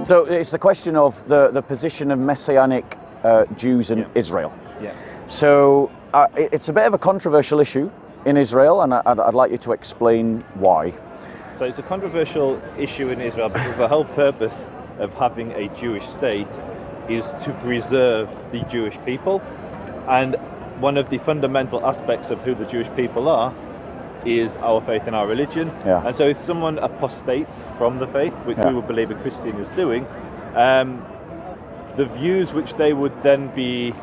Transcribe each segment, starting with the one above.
So it's the question of the position of Messianic Jews in Israel. Yeah. So it's a bit of a controversial issue in Israel, and I'd like you to explain why. So it's a controversial issue in Israel because the whole purpose of having a Jewish state is to preserve the Jewish people, and one of the fundamental aspects of who the Jewish people are is our faith in our religion. Yeah. And so if someone apostates from the faith, which we would believe a Christian is doing, the views which they would then be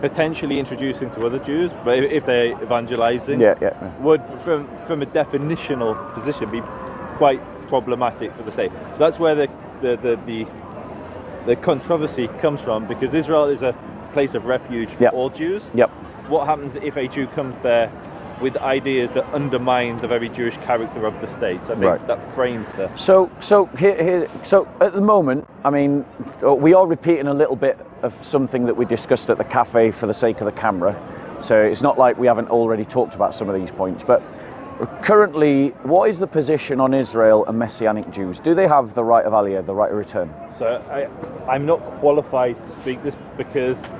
potentially introducing to other Jews, but if they're evangelizing, would from a definitional position be quite problematic for the state. So that's where the controversy comes from, because Israel is a place of refuge for all Jews. What happens if a Jew comes there with ideas that undermine the very Jewish character of the state? So I think that frames the... So at the moment, I mean, we are repeating a little bit of something that we discussed at the cafe for the sake of the camera. So it's not like we haven't already talked about some of these points. But currently, what is the position on Israel and Messianic Jews? Do they have the right of aliyah, the right of return? So I'm not qualified to speak this because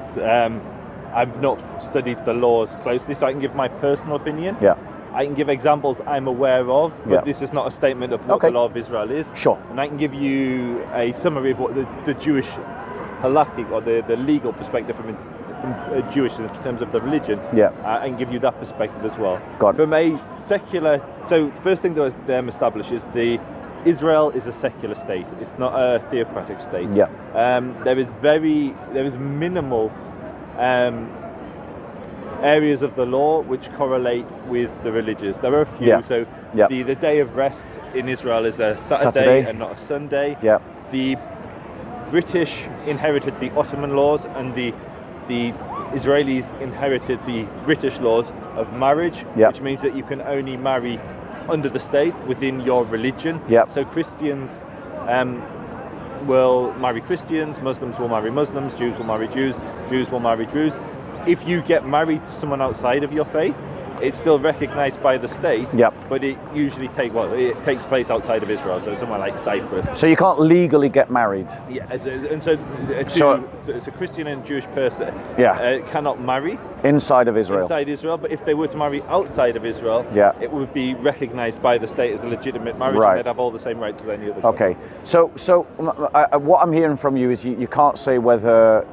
I've not studied the laws closely, so I can give my personal opinion. I can give examples I'm aware of, but this is not a statement of what the law of Israel is. Sure. And I can give you a summary of what the Jewish halakhic, or the legal perspective from Jewish in terms of the religion. I can give you that perspective as well. From a secular, so the first thing that was established is Israel is a secular state. It's not a theocratic state. There is minimal areas of the law which correlate with the religious. There are a few. So the day of rest in Israel is a Saturday and not a Sunday. The British inherited the Ottoman laws, and the Israelis inherited the British laws of marriage, which means that you can only marry under the state within your religion. So Christians will marry Christians, Muslims will marry Muslims, Jews will marry Jews, Jews will marry Jews. If you get married to someone outside of your faith, it's still recognized by the state, but it usually takes place outside of Israel, so somewhere like Cyprus. So you can't legally get married? And so it's a Christian and Jewish person cannot marry inside of Israel. But if they were to marry outside of Israel, it would be recognized by the state as a legitimate marriage, and they'd have all the same rights as any other country. So what I'm hearing from you is you can't say whether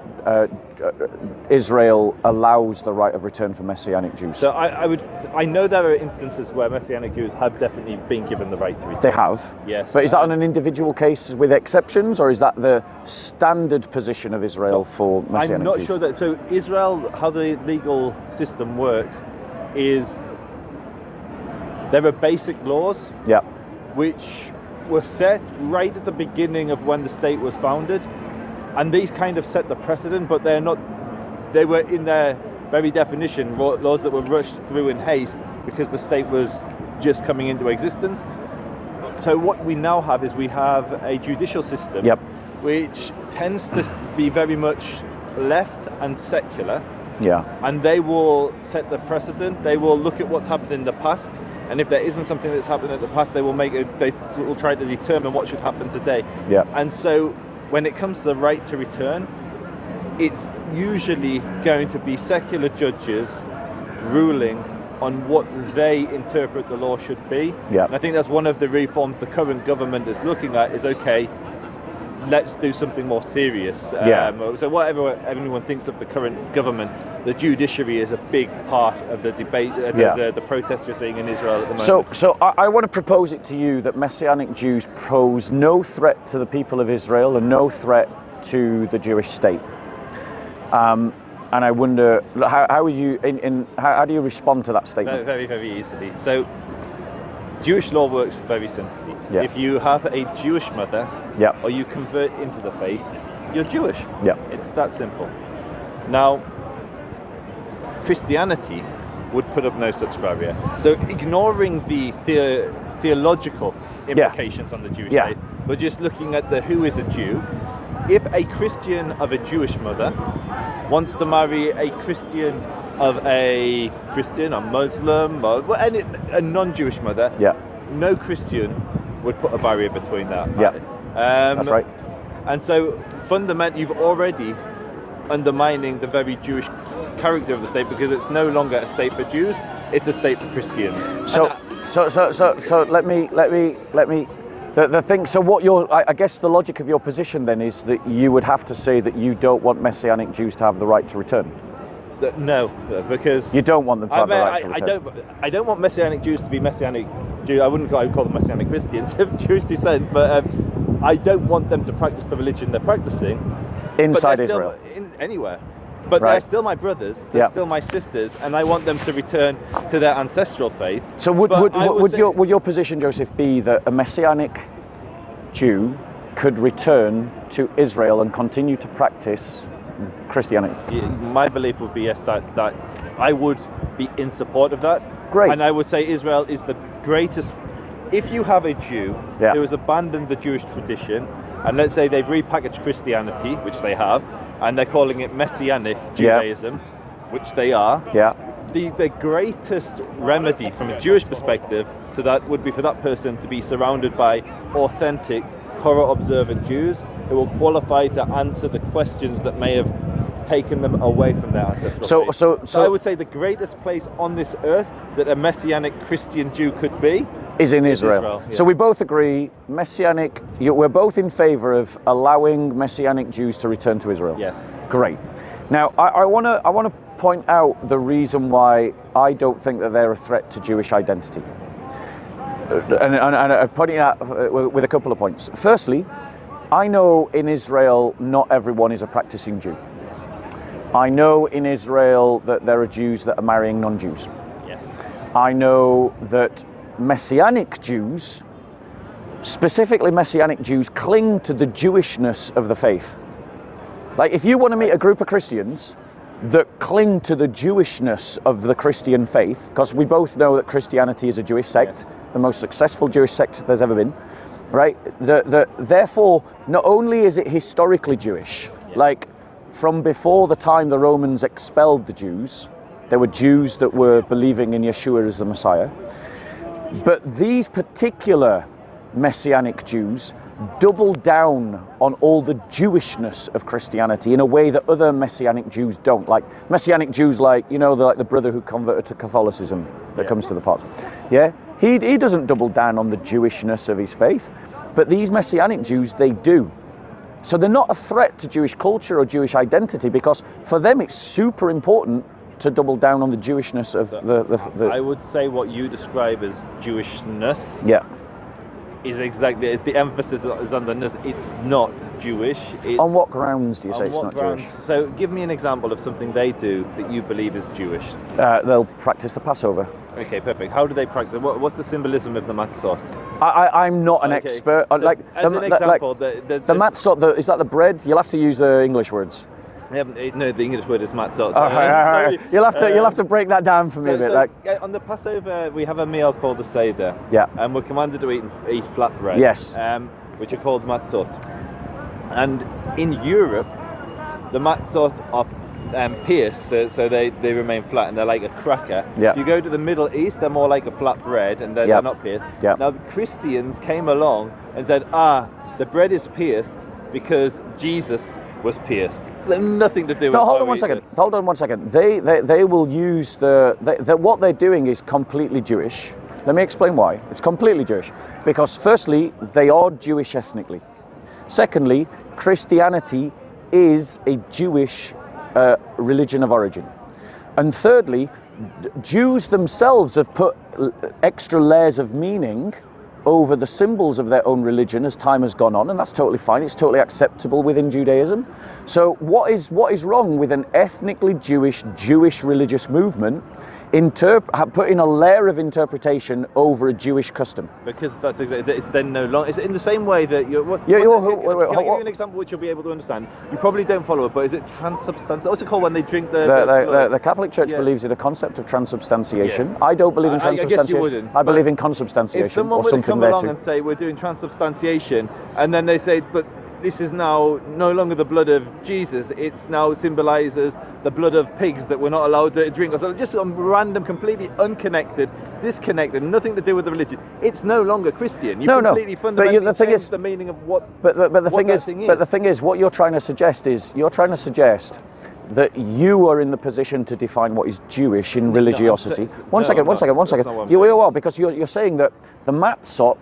Israel allows the right of return for Messianic Jews. So I know there are instances where Messianic Jews have definitely been given the right to return. They have? Yes. But is that on an individual case with exceptions, or is that the standard position of Israel for Messianic Jews? I'm not sure that. So Israel, how the legal system works is there are basic laws which were set right at the beginning of when the state was founded, and these kind of set the precedent, but they were in their very definition laws that were rushed through in haste because the state was just coming into existence. So what we now have is we have a judicial system which tends to be very much left and secular. And they will set the precedent. They will look at what's happened in the past, and if there isn't something that's happened in the past, they will try to determine what should happen today. And so when it comes to the right to return, it's usually going to be secular judges ruling on what they interpret the law should be. And I think that's one of the reforms the current government is looking at is, okay, let's do something more serious. So whatever everyone thinks of the current government, the judiciary is a big part of the debate, the protests you're seeing in Israel at the moment. So I want to propose it to you that Messianic Jews pose no threat to the people of Israel and no threat to the Jewish state. And I wonder, how do you respond to that statement? Very, very easily. So Jewish law works very simply. If you have a Jewish mother, or you convert into the faith, you're Jewish. It's that simple. Now, Christianity would put up no such barrier. So ignoring the theological implications on the Jewish state, but just looking at who is a Jew, if a Christian of a Jewish mother wants to marry a Christian of a Muslim, or a non-Jewish mother, no Christian would put a barrier between that. That's right. And so fundamentally, you've already undermining the very Jewish character of the state, because it's no longer a state for Jews, it's a state for Christians. So let me. The thing. So what I guess the logic of your position then is that you would have to say that you don't want Messianic Jews to have the right to return. So, no, because you don't want them to have the right to return. I don't want Messianic Jews to be Messianic Jews. I would call them Messianic Christians of Jewish descent, but I don't want them to practice the religion they're practicing inside Israel, anywhere. But they're still my brothers, they're still my sisters, and I want them to return to their ancestral faith. So would your position, Joseph, be that a Messianic Jew could return to Israel and continue to practice Christianity? My belief would be yes, that I would be in support of that. Great. And I would say Israel is the greatest. If you have a Jew who has abandoned the Jewish tradition, and let's say they've repackaged Christianity, which they have, and they're calling it Messianic Judaism, which they are. The greatest remedy from a Jewish perspective to that would be for that person to be surrounded by authentic, Torah observant Jews who will qualify to answer the questions that may have taken them away from their ancestral faith. So I would say the greatest place on this earth that a Messianic Christian Jew could be is in Israel. So we both agree, we're both in favor of allowing Messianic Jews to return to Israel. Yes. Great. Now, I want to point out the reason why I don't think that they're a threat to Jewish identity. And pointing out with a couple of points. Firstly, I know in Israel not everyone is a practicing Jew. I know in Israel that there are Jews that are marrying non-Jews. Yes. I know that Messianic Jews, specifically Messianic Jews, cling to the Jewishness of the faith. Like, if you want to meet a group of Christians that cling to the Jewishness of the Christian faith, because we both know that Christianity is a Jewish sect, the most successful Jewish sect there's ever been, right? Therefore, not only is it historically Jewish, like from before the time the Romans expelled the Jews, there were Jews that were believing in Yeshua as the Messiah. But these particular Messianic Jews double down on all the Jewishness of Christianity in a way that other Messianic Jews don't. Like Messianic Jews, like the brother who converted to Catholicism that comes to the pot. Yeah, he doesn't double down on the Jewishness of his faith, but these Messianic Jews, they do. So they're not a threat to Jewish culture or Jewish identity, because for them it's super important to double down on the Jewishness of the I would say what you describe as Jewishness is exactly, the emphasis is on the ness. It's not Jewish. On what grounds do you say it's not Jewish? So give me an example of something they do that you believe is Jewish. They'll practice the Passover. Okay, perfect. How do they practice? What's the symbolism of the matzot? I'm not an expert. So, as an example, the matzot, is that the bread? You'll have to use the English words. No, the English word is matzot. You'll have to break that down for me a bit. On the Passover, we have a meal called the Seder. And we're commanded to eat flatbread. Yes. Which are called matzot. And in Europe, the matzot are pierced, so they remain flat and they're like a cracker. If you go to the Middle East, they're more like a flat bread and they're not pierced. Now the Christians came along and said, the bread is pierced because Jesus was pierced. Nothing to do with. No, hold on one second. They will use what they're doing is completely Jewish. Let me explain why. It's completely Jewish because firstly, they are Jewish ethnically. Secondly, Christianity is a Jewish religion of origin. And thirdly, Jews themselves have put extra layers of meaning over the symbols of their own religion as time has gone on, and that's totally fine. It's totally acceptable within Judaism. So what is wrong with an ethnically Jewish religious movement putting a layer of interpretation over a Jewish custom? Because that's exactly, it's then no longer. It's in the same way that can I give you an example which you'll be able to understand? You probably don't follow it, but is it transubstantiation? What's it called when they drink the Catholic Church believes in a concept of transubstantiation. I don't believe in transubstantiation. I guess you wouldn't. I believe in consubstantiation. If someone were to come along and say we're doing transubstantiation, and then they say, but this is now no longer the blood of Jesus. It's now symbolizes the blood of pigs that we're not allowed to drink. So just some random, completely unconnected, disconnected, nothing to do with the religion. It's no longer Christian. You completely fundamentally changed the meaning of what. But the thing is, what you're trying to suggest that you are in the position to define what is Jewish in religiosity. One second. You are, because you're saying that the matzot,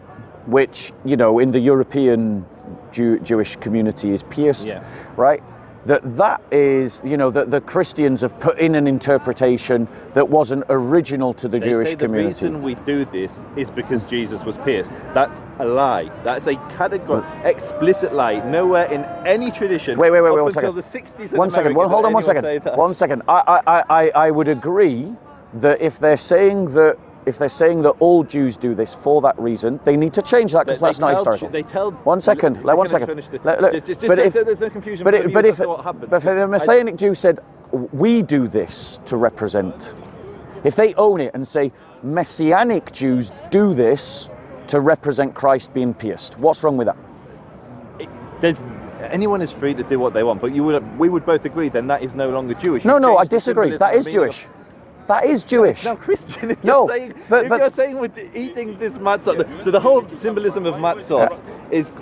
which in the European Jewish community is pierced, right? That is, that the Christians have put in an interpretation that wasn't original to the Jewish community. The reason we do this is because Jesus was pierced. That's a lie. That's a categorical, explicit lie. Nowhere in any tradition. Wait, until the 60s. One second. Well, hold on 1 second. 1 second. I would agree that if they're saying that all Jews do this for that reason, they need to change that because that's not historical. They tell. 1 second. Let 1 second. There's no confusion. But if the Messianic Jew said, we do this to represent, if they own it and say Messianic Jews do this to represent Christ being pierced, what's wrong with that? Anyone is free to do what they want, but we would both agree then that is no longer Jewish. No, I disagree. That is Jewish. That is Jewish. It's not Christian. If you're saying with eating this matzot, so the whole symbolism of matzot is the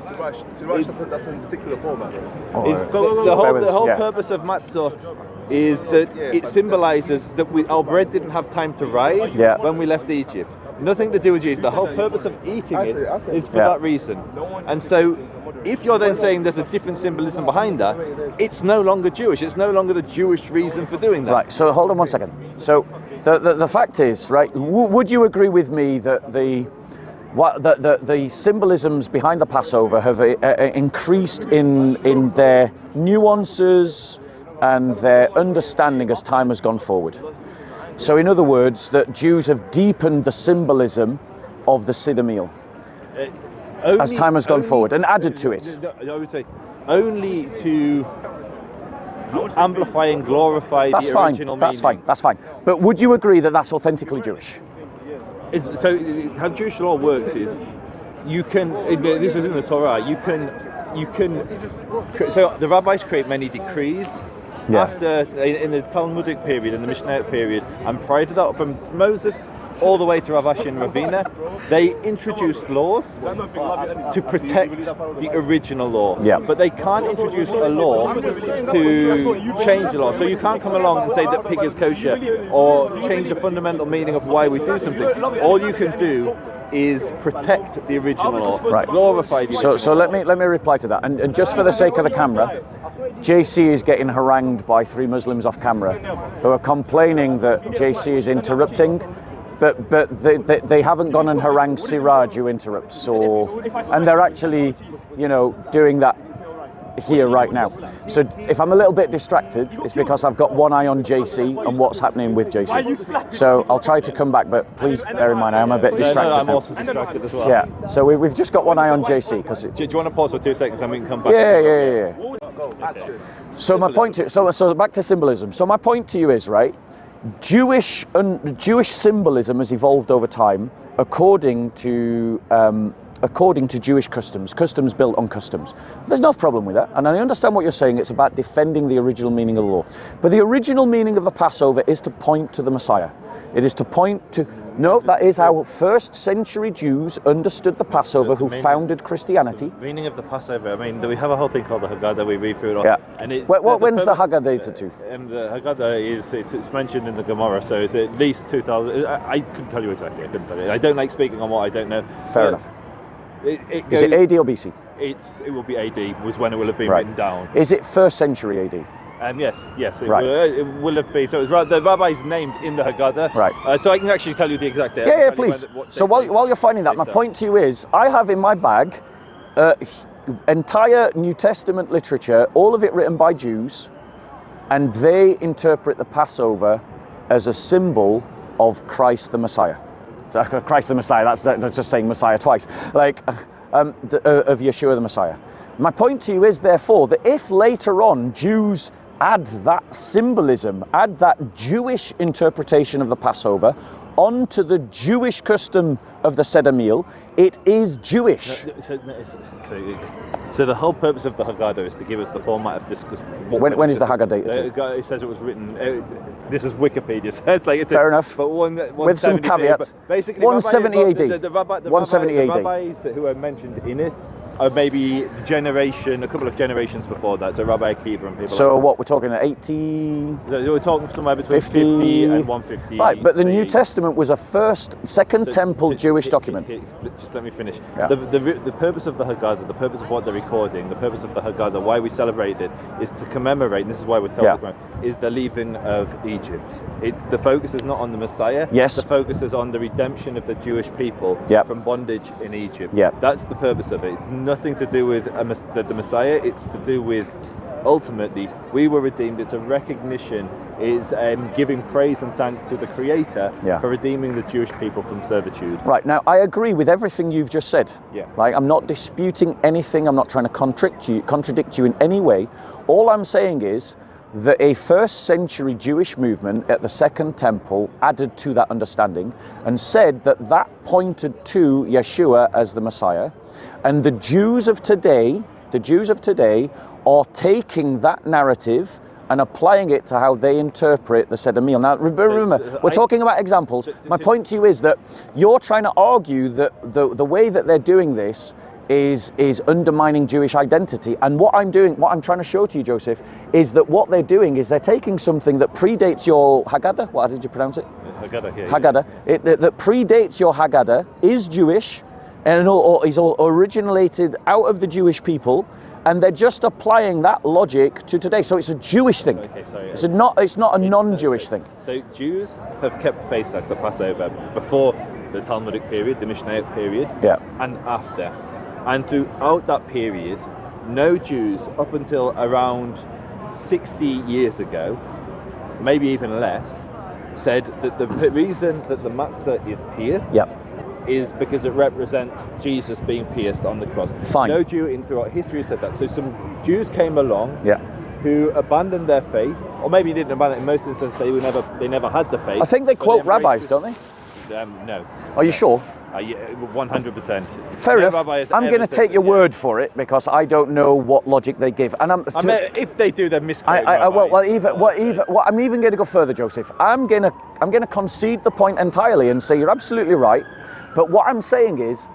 whole purpose of matzot is that it symbolizes that our bread didn't have time to rise when we left Egypt. Nothing to do with Jesus. The whole purpose of eating it is for that reason. And so if you're then saying there's a different symbolism behind that, it's no longer Jewish. It's no longer the Jewish reason for doing that. Right, so hold on 1 second. So the fact is, right, would you agree with me that the symbolisms behind the Passover have increased in their nuances and their understanding as time has gone forward? So in other words, that Jews have deepened the symbolism of the Seder meal as time has gone forward and added to it. I would say only to amplify and glorify the original meaning. That's fine. But would you agree that that's authentically Jewish? So how Jewish law works is you can, this is in the Torah, you can, so the rabbis create many decrees after, in the Talmudic period, in the Mishnah period, and prior to that, from Moses all the way to Rav Ashi and Ravina, they introduced laws to protect the original law. But they can't introduce a law to change the law. So you can't come along and say that pig is kosher or change the fundamental meaning of why we do something. All you can do is protect the original law, glorify the original So let me reply to that. And just for the sake of the camera, JC is getting harangued by 3 Muslims off camera who are complaining that JC is interrupting. But they haven't gone and harangued Siraj who interrupts, and they're actually, doing that here right now. So if I'm a little bit distracted, it's because I've got one eye on JC and what's happening with JC. So I'll try to come back, but please bear in mind I am a bit distracted. I'm also distracted as well. Yeah. So we've just got one eye on JC because. Do you want to pause for 2 seconds and we can come back? Yeah. So my point to so back to symbolism. So my point to you is, right, Jewish symbolism has evolved over time according to Jewish customs built on customs. There's no problem with that, and I understand what you're saying. It's about defending the original meaning of the law. But the original meaning of the Passover is to point to the Messiah. It is to point to, that is how first century Jews understood the Passover, who founded Christianity. The meaning of the Passover, we have a whole thing called the Haggadah, we read through it all. Yeah. And it's when's the Haggadah dated to? The Haggadah it's mentioned in the Gemara, so it's at least 2000. I couldn't tell you exactly, I don't like speaking on what I don't know. Fair enough. Is it AD or BC? It will be AD, was when it will have been written down. Is it 1st century AD? Yes, it will have been. So it was the rabbi's named in the Haggadah. Right. So I can actually tell you the exact date. Yeah, please. So while you're finding that, my point to you is, I have in my bag entire New Testament literature, all of it written by Jews, and they interpret the Passover as a symbol of Christ the Messiah. Christ the Messiah, that's just saying Messiah twice. Of Yeshua the Messiah. My point to you is, therefore, that if later on Jews add that symbolism, add that Jewish interpretation of the Passover onto the Jewish custom of the Seder meal, it is Jewish. So the whole purpose of the Haggadah is to give us the format of discuss. When is the Haggadah dated? It says it was written. This is Wikipedia. So it's like fair enough. But with some caveats. Basically, 170 AD. The 170 AD. rabbis who are mentioned in it are maybe a couple of generations before that. So Rabbi Akiva and people. So like what we're talking at 80? We're talking somewhere between 50 and 150. Right, but the New Testament was a second temple Jewish document. Just let me finish. Yeah. The purpose of the Haggadah, the purpose of what they're recording, the purpose of the Haggadah, why we celebrate it, is to commemorate, and this is why we're telling is the leaving of Egypt. The focus is not on the Messiah. Yes. The focus is on the redemption of the Jewish people from bondage in Egypt. Yeah. That's the purpose of it. It's nothing to do with the Messiah. It's to do with, ultimately, we were redeemed. It's a recognition, is giving praise and thanks to the Creator for redeeming the Jewish people from servitude. Right, now I agree with everything you've just said. Yeah. Right, I'm not disputing anything. I'm not trying to contradict you in any way. All I'm saying is that a first century Jewish movement at the Second Temple added to that understanding and said that that pointed to Yeshua as the Messiah. And the Jews of today are taking that narrative and applying it to how they interpret the Seder meal. Now, remember, we're talking about examples. My point to you is that you're trying to argue that the way that they're doing this is undermining Jewish identity. And what I'm trying to show to you, Joseph, is that what they're doing is they're taking something that predates your Haggadah. What did you pronounce it? Haggadah, yeah. Haggadah. That predates your Haggadah, is Jewish, and is originated out of the Jewish people, and they're just applying that logic to today. So it's a Jewish thing. Okay, sorry. It's not a non-Jewish thing. So Jews have kept Pesach, the Passover, before the Talmudic period, the Mishnaic period, and after. And throughout that period, no Jews, up until around 60 years ago, maybe even less, said that the reason that the matzah is pierced is because it represents Jesus being pierced on the cross. Fine. No Jew throughout history said that. So some Jews came along who abandoned their faith, or maybe didn't abandon it. In most instances, they never had the faith. I think they quote rabbis, don't they? No. Are you sure? 100%. Fair enough. I'm going to take your word for it because I don't know what logic they give. And if they do, they're misquoting. I'm even going to go further, Joseph. I'm going to concede the point entirely and say you're absolutely right. But what I'm saying is,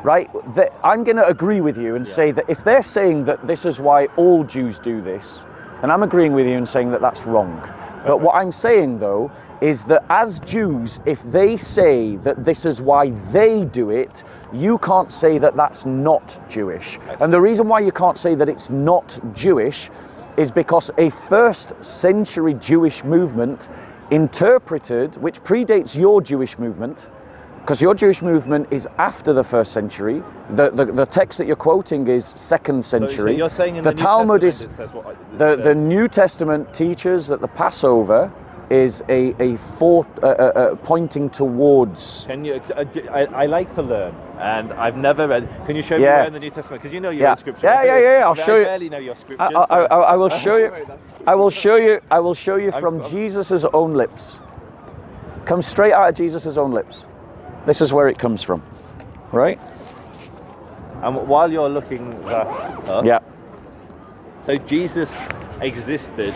right, that I'm going to agree with you and say that if they're saying that this is why all Jews do this, then I'm agreeing with you and saying that that's wrong. But what I'm saying, though, is that as Jews, if they say that this is why they do it, you can't say that that's not Jewish. And the reason why you can't say that it's not Jewish is because a first century Jewish movement interpreted, which predates your Jewish movement, because your Jewish movement is after the first century. The text that you're quoting is second century. So you're saying in the Talmud New is Testament, it says what the New Testament teaches that the Passover is pointing towards. Can you? I like to learn, and I've never read. Can you show me where in the New Testament? Because you know your scripture. I'll show you. I barely know your scripture. I will show you. I will show you from Jesus' own lips. Comes straight out of Jesus' own lips. This is where it comes from, right? And while you're looking that up, so Jesus existed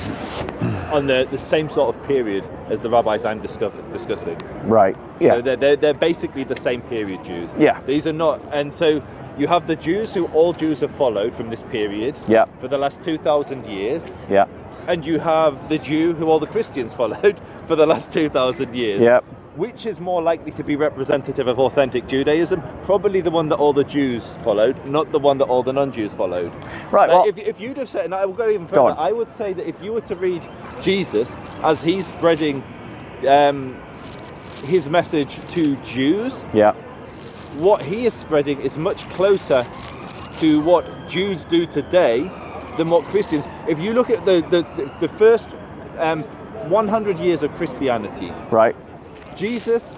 on the same sort of period as the rabbis I'm discussing. Right. Yeah. So they're basically the same period Jews. Yeah. These are not, and so you have the Jews who all Jews have followed from this period. Yeah. For the last 2,000 years. Yeah. And you have the Jew who all the Christians followed for the last 2,000 years. Yeah. Which is more likely to be representative of authentic Judaism? Probably the one that all the Jews followed, not the one that all the non-Jews followed. Right. Well, if you'd have said, and I will go even further, I would say that if you were to read Jesus as he's spreading his message to Jews, what he is spreading is much closer to what Jews do today than what Christians. If you look at the first 100 years of Christianity, right. Jesus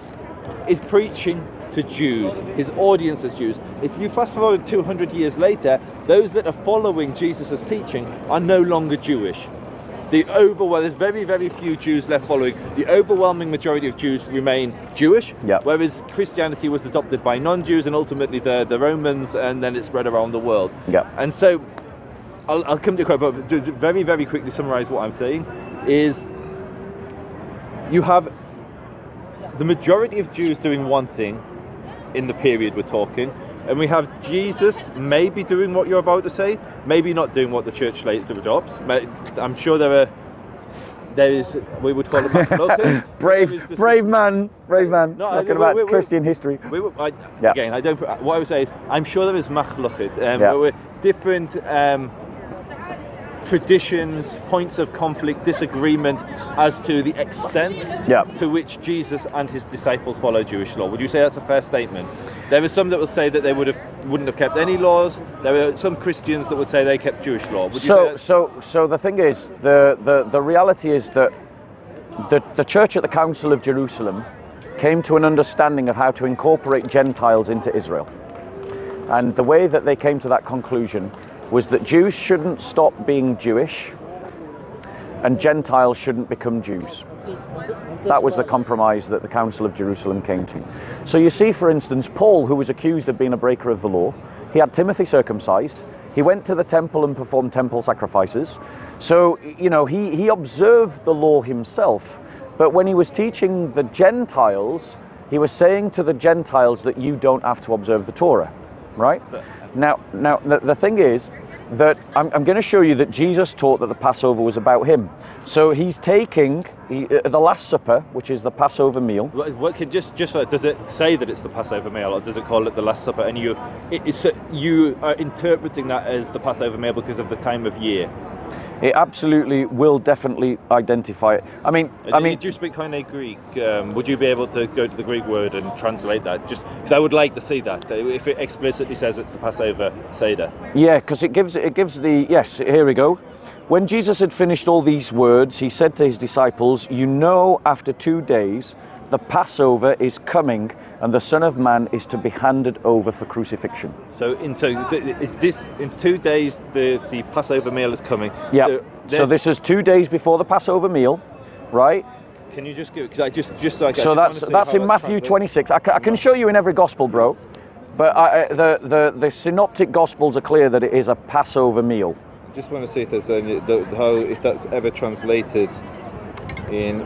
is preaching to Jews, his audience is Jews. If you fast forward 200 years later, those that are following Jesus' teaching are no longer Jewish. There's very, very few Jews left following. The overwhelming majority of Jews remain Jewish, whereas Christianity was adopted by non-Jews and ultimately the Romans, and then it spread around the world. And so, I'll come to a quote, but to very, very quickly summarize what I'm saying is, you have the majority of Jews doing one thing in the period we're talking, and we have Jesus maybe doing what you're about to say, maybe not doing what the church later adopts. I'm sure there is, we would call it machlokes. brave man. No, talking about Christian history. Again, I don't. What I would say is, I'm sure there is machlokes. Different traditions, points of conflict, disagreement as to the extent to which Jesus and his disciples follow Jewish law. Would you say that's a fair statement? There are some that will say that they wouldn't have kept any laws. There are some Christians that would say they kept Jewish law. Would you say so the thing is, the reality is that the church at the Council of Jerusalem came to an understanding of how to incorporate Gentiles into Israel. And the way that they came to that conclusion was that Jews shouldn't stop being Jewish and Gentiles shouldn't become Jews. That was the compromise that the Council of Jerusalem came to. So you see, for instance, Paul, who was accused of being a breaker of the law, he had Timothy circumcised, he went to the temple and performed temple sacrifices. So, he observed the law himself, but when he was teaching the Gentiles, he was saying to the Gentiles that you don't have to observe the Torah, right? Now, the thing is that I'm going to show you that Jesus taught that the Passover was about him. So he's taking the Last Supper, which is the Passover meal. Does it say that it's the Passover meal, or does it call it the Last Supper? And you are interpreting that as the Passover meal because of the time of year. It absolutely will definitely identify it. I mean, do you speak Koine Greek? Would you be able to go to the Greek word and translate that? Just because I would like to see that, if it explicitly says it's the Passover Seder. Yeah, because it gives the, yes, here we go. When Jesus had finished all these words, he said to his disciples, after 2 days, the Passover is coming, and the Son of Man is to be handed over for crucifixion. So is this in 2 days the Passover meal is coming? Yeah. So this is 2 days before the Passover meal, right? Can you just give it? Because So that's in Matthew 26. I can show you in every gospel, bro. But the synoptic gospels are clear that it is a Passover meal. Just want to see if there's if that's ever translated in.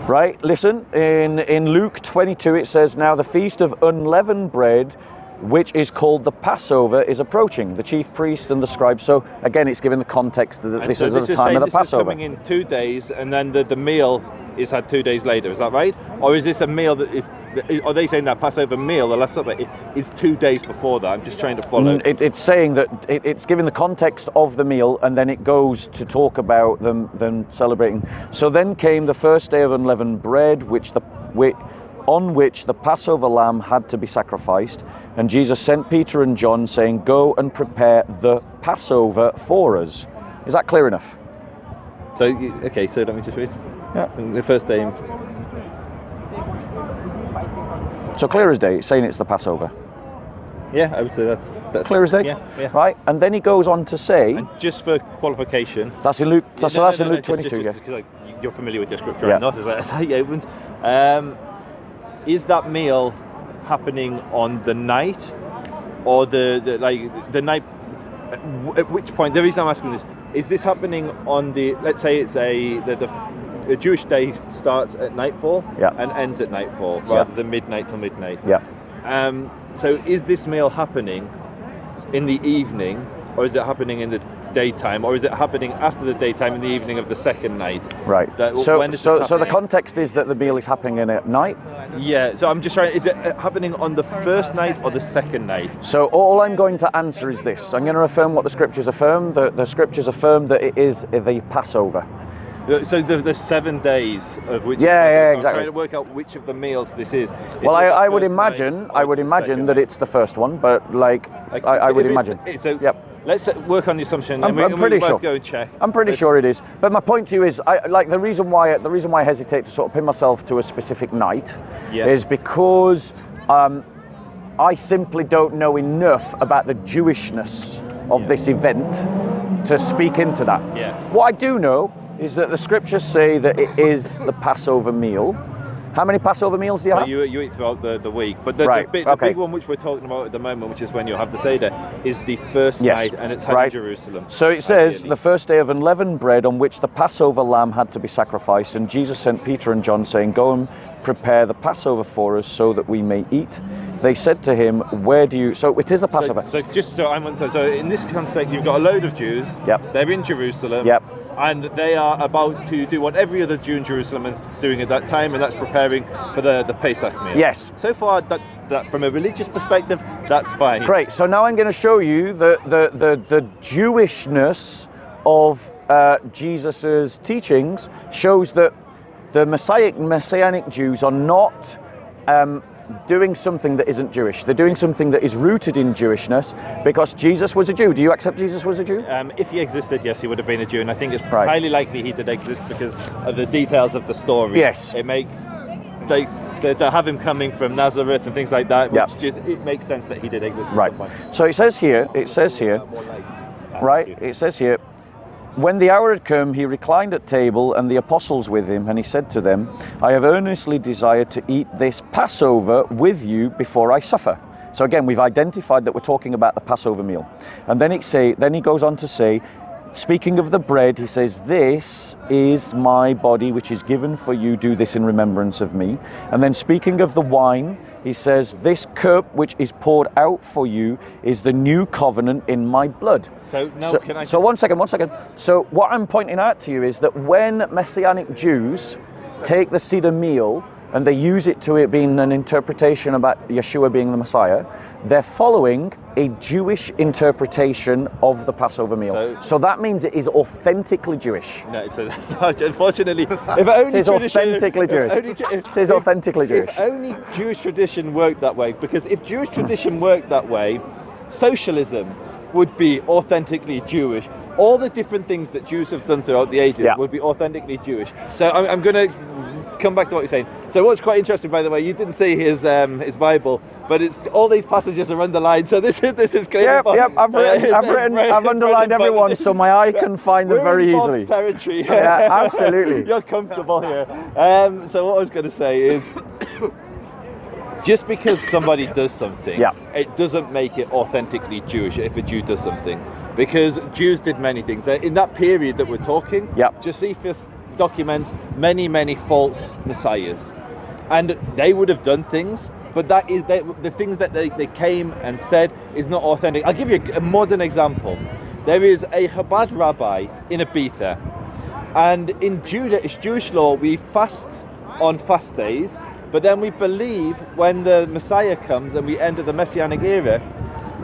Right, listen, in Luke 22 it says, now the feast of unleavened bread, which is called the Passover, is approaching, the chief priest and the scribes. So again, it's given the context that this is the time of the Passover. This is coming in 2 days, and then the meal is had 2 days later, is that right? Or is this a meal that is, are they saying that Passover meal, the Last Supper, is 2 days before that? I'm just trying to follow. It's saying that it's given the context of the meal, and then it goes to talk about them celebrating. So then came the first day of unleavened bread, on which the Passover lamb had to be sacrificed. And Jesus sent Peter and John, saying, go and prepare the Passover for us. Is that clear enough? So let me just read. Yeah. The first day. So clear as day, it's saying it's the Passover. Yeah, I would say that. Clear as day? Yeah. Right, and then he goes on to say... And just for qualification... That's in Luke, that's in Luke 22, yes. Because you're familiar with the scripture, I'm not, as I opened. Is that meal happening on the night, or the night? At which point? The reason I'm asking this is this happening on the? Let's say it's the Jewish day starts at nightfall and ends at nightfall, rather than midnight till midnight. Yeah. So is this meal happening in the evening, or is it happening in the daytime, or is it happening after the daytime in the evening of the second night? Right. So the context is that the meal is happening at night? Yeah, so I'm just trying, is it happening on the first night or the second night? So all I'm going to answer is this. I'm going to affirm what the scriptures affirm. The scriptures affirm that it is the Passover. So the 7 days of which... Yeah, so exactly. I'm trying to work out which of the meals this is. Well, I would imagine that it's the first one, but I would imagine. So yep. Let's work on the assumption. I'm pretty sure. Go and check. I'm pretty sure it is. But my point to you is, the reason why I hesitate to sort of pin myself to a specific night is because I simply don't know enough about the Jewishness of this event to speak into that. Yeah. What I do know is that the scriptures say that it is the Passover meal. How many Passover meals do you have? You eat throughout the week, but the big one which we're talking about at the moment, which is when you have the Seder, is the first night, and it's held in Jerusalem. So it says, the first day of unleavened bread on which the Passover lamb had to be sacrificed, and Jesus sent Peter and John saying, go and prepare the Passover for us so that we may eat. They said to him, where do you... So it is the Passover. So just so I want to say, so in this context, you've got a load of Jews. Yep. They're in Jerusalem. Yep. And they are about to do what every other Jew in Jerusalem is doing at that time, and that's preparing for the Pesach meal. Yes. So far, that from a religious perspective, that's fine. Great. So now I'm going to show you the Jewishness of Jesus's teachings shows that the Messianic Jews are not doing something that isn't Jewish. They're doing something that is rooted in Jewishness because Jesus was a Jew. Do you accept Jesus was a Jew? If he existed, yes, he would have been a Jew, and I think it's highly likely he did exist because of the details of the story. Yes. It makes to have him coming from Nazareth and things like that, which just, it makes sense that he did exist at some point. So it says here, when the hour had come, he reclined at table and the apostles with him, and he said to them, I have earnestly desired to eat this Passover with you before I suffer. So again, we've identified that we're talking about the Passover meal. And then he goes on to say, speaking of the bread, he says, this is my body which is given for you, do this in remembrance of me. And then speaking of the wine, he says, this cup which is poured out for you is the new covenant in my blood. So one second. So what I'm pointing out to you is that when Messianic Jews take the Seder meal and they use it to it being an interpretation about Yeshua being the Messiah, they're following a Jewish interpretation of the Passover meal. So that means it is authentically Jewish. No, so that's unfortunately, if only it is authentically Jewish. It is authentically Jewish. If only Jewish tradition worked that way, because if Jewish tradition worked that way, socialism would be authentically Jewish. All the different things that Jews have done throughout the ages would be authentically Jewish. So I'm going to come back to what you're saying. So what's quite interesting, by the way, you didn't see his Bible, but it's all these passages are underlined. So this is clear. I've underlined every one, so my eye can find them very easily. Bob's territory. Yeah, absolutely. You're comfortable here. So what I was going to say is, just because somebody does something, it doesn't make it authentically Jewish if a Jew does something. Because Jews did many things. In that period that we're talking, Josephus documents many false messiahs. And they would have done things, but that is the things that they came and said is not authentic. I'll give you a modern example. There is a Chabad rabbi in Ibiza. And in Jewish law, we fast on fast days, but then we believe when the Messiah comes and we enter the Messianic era,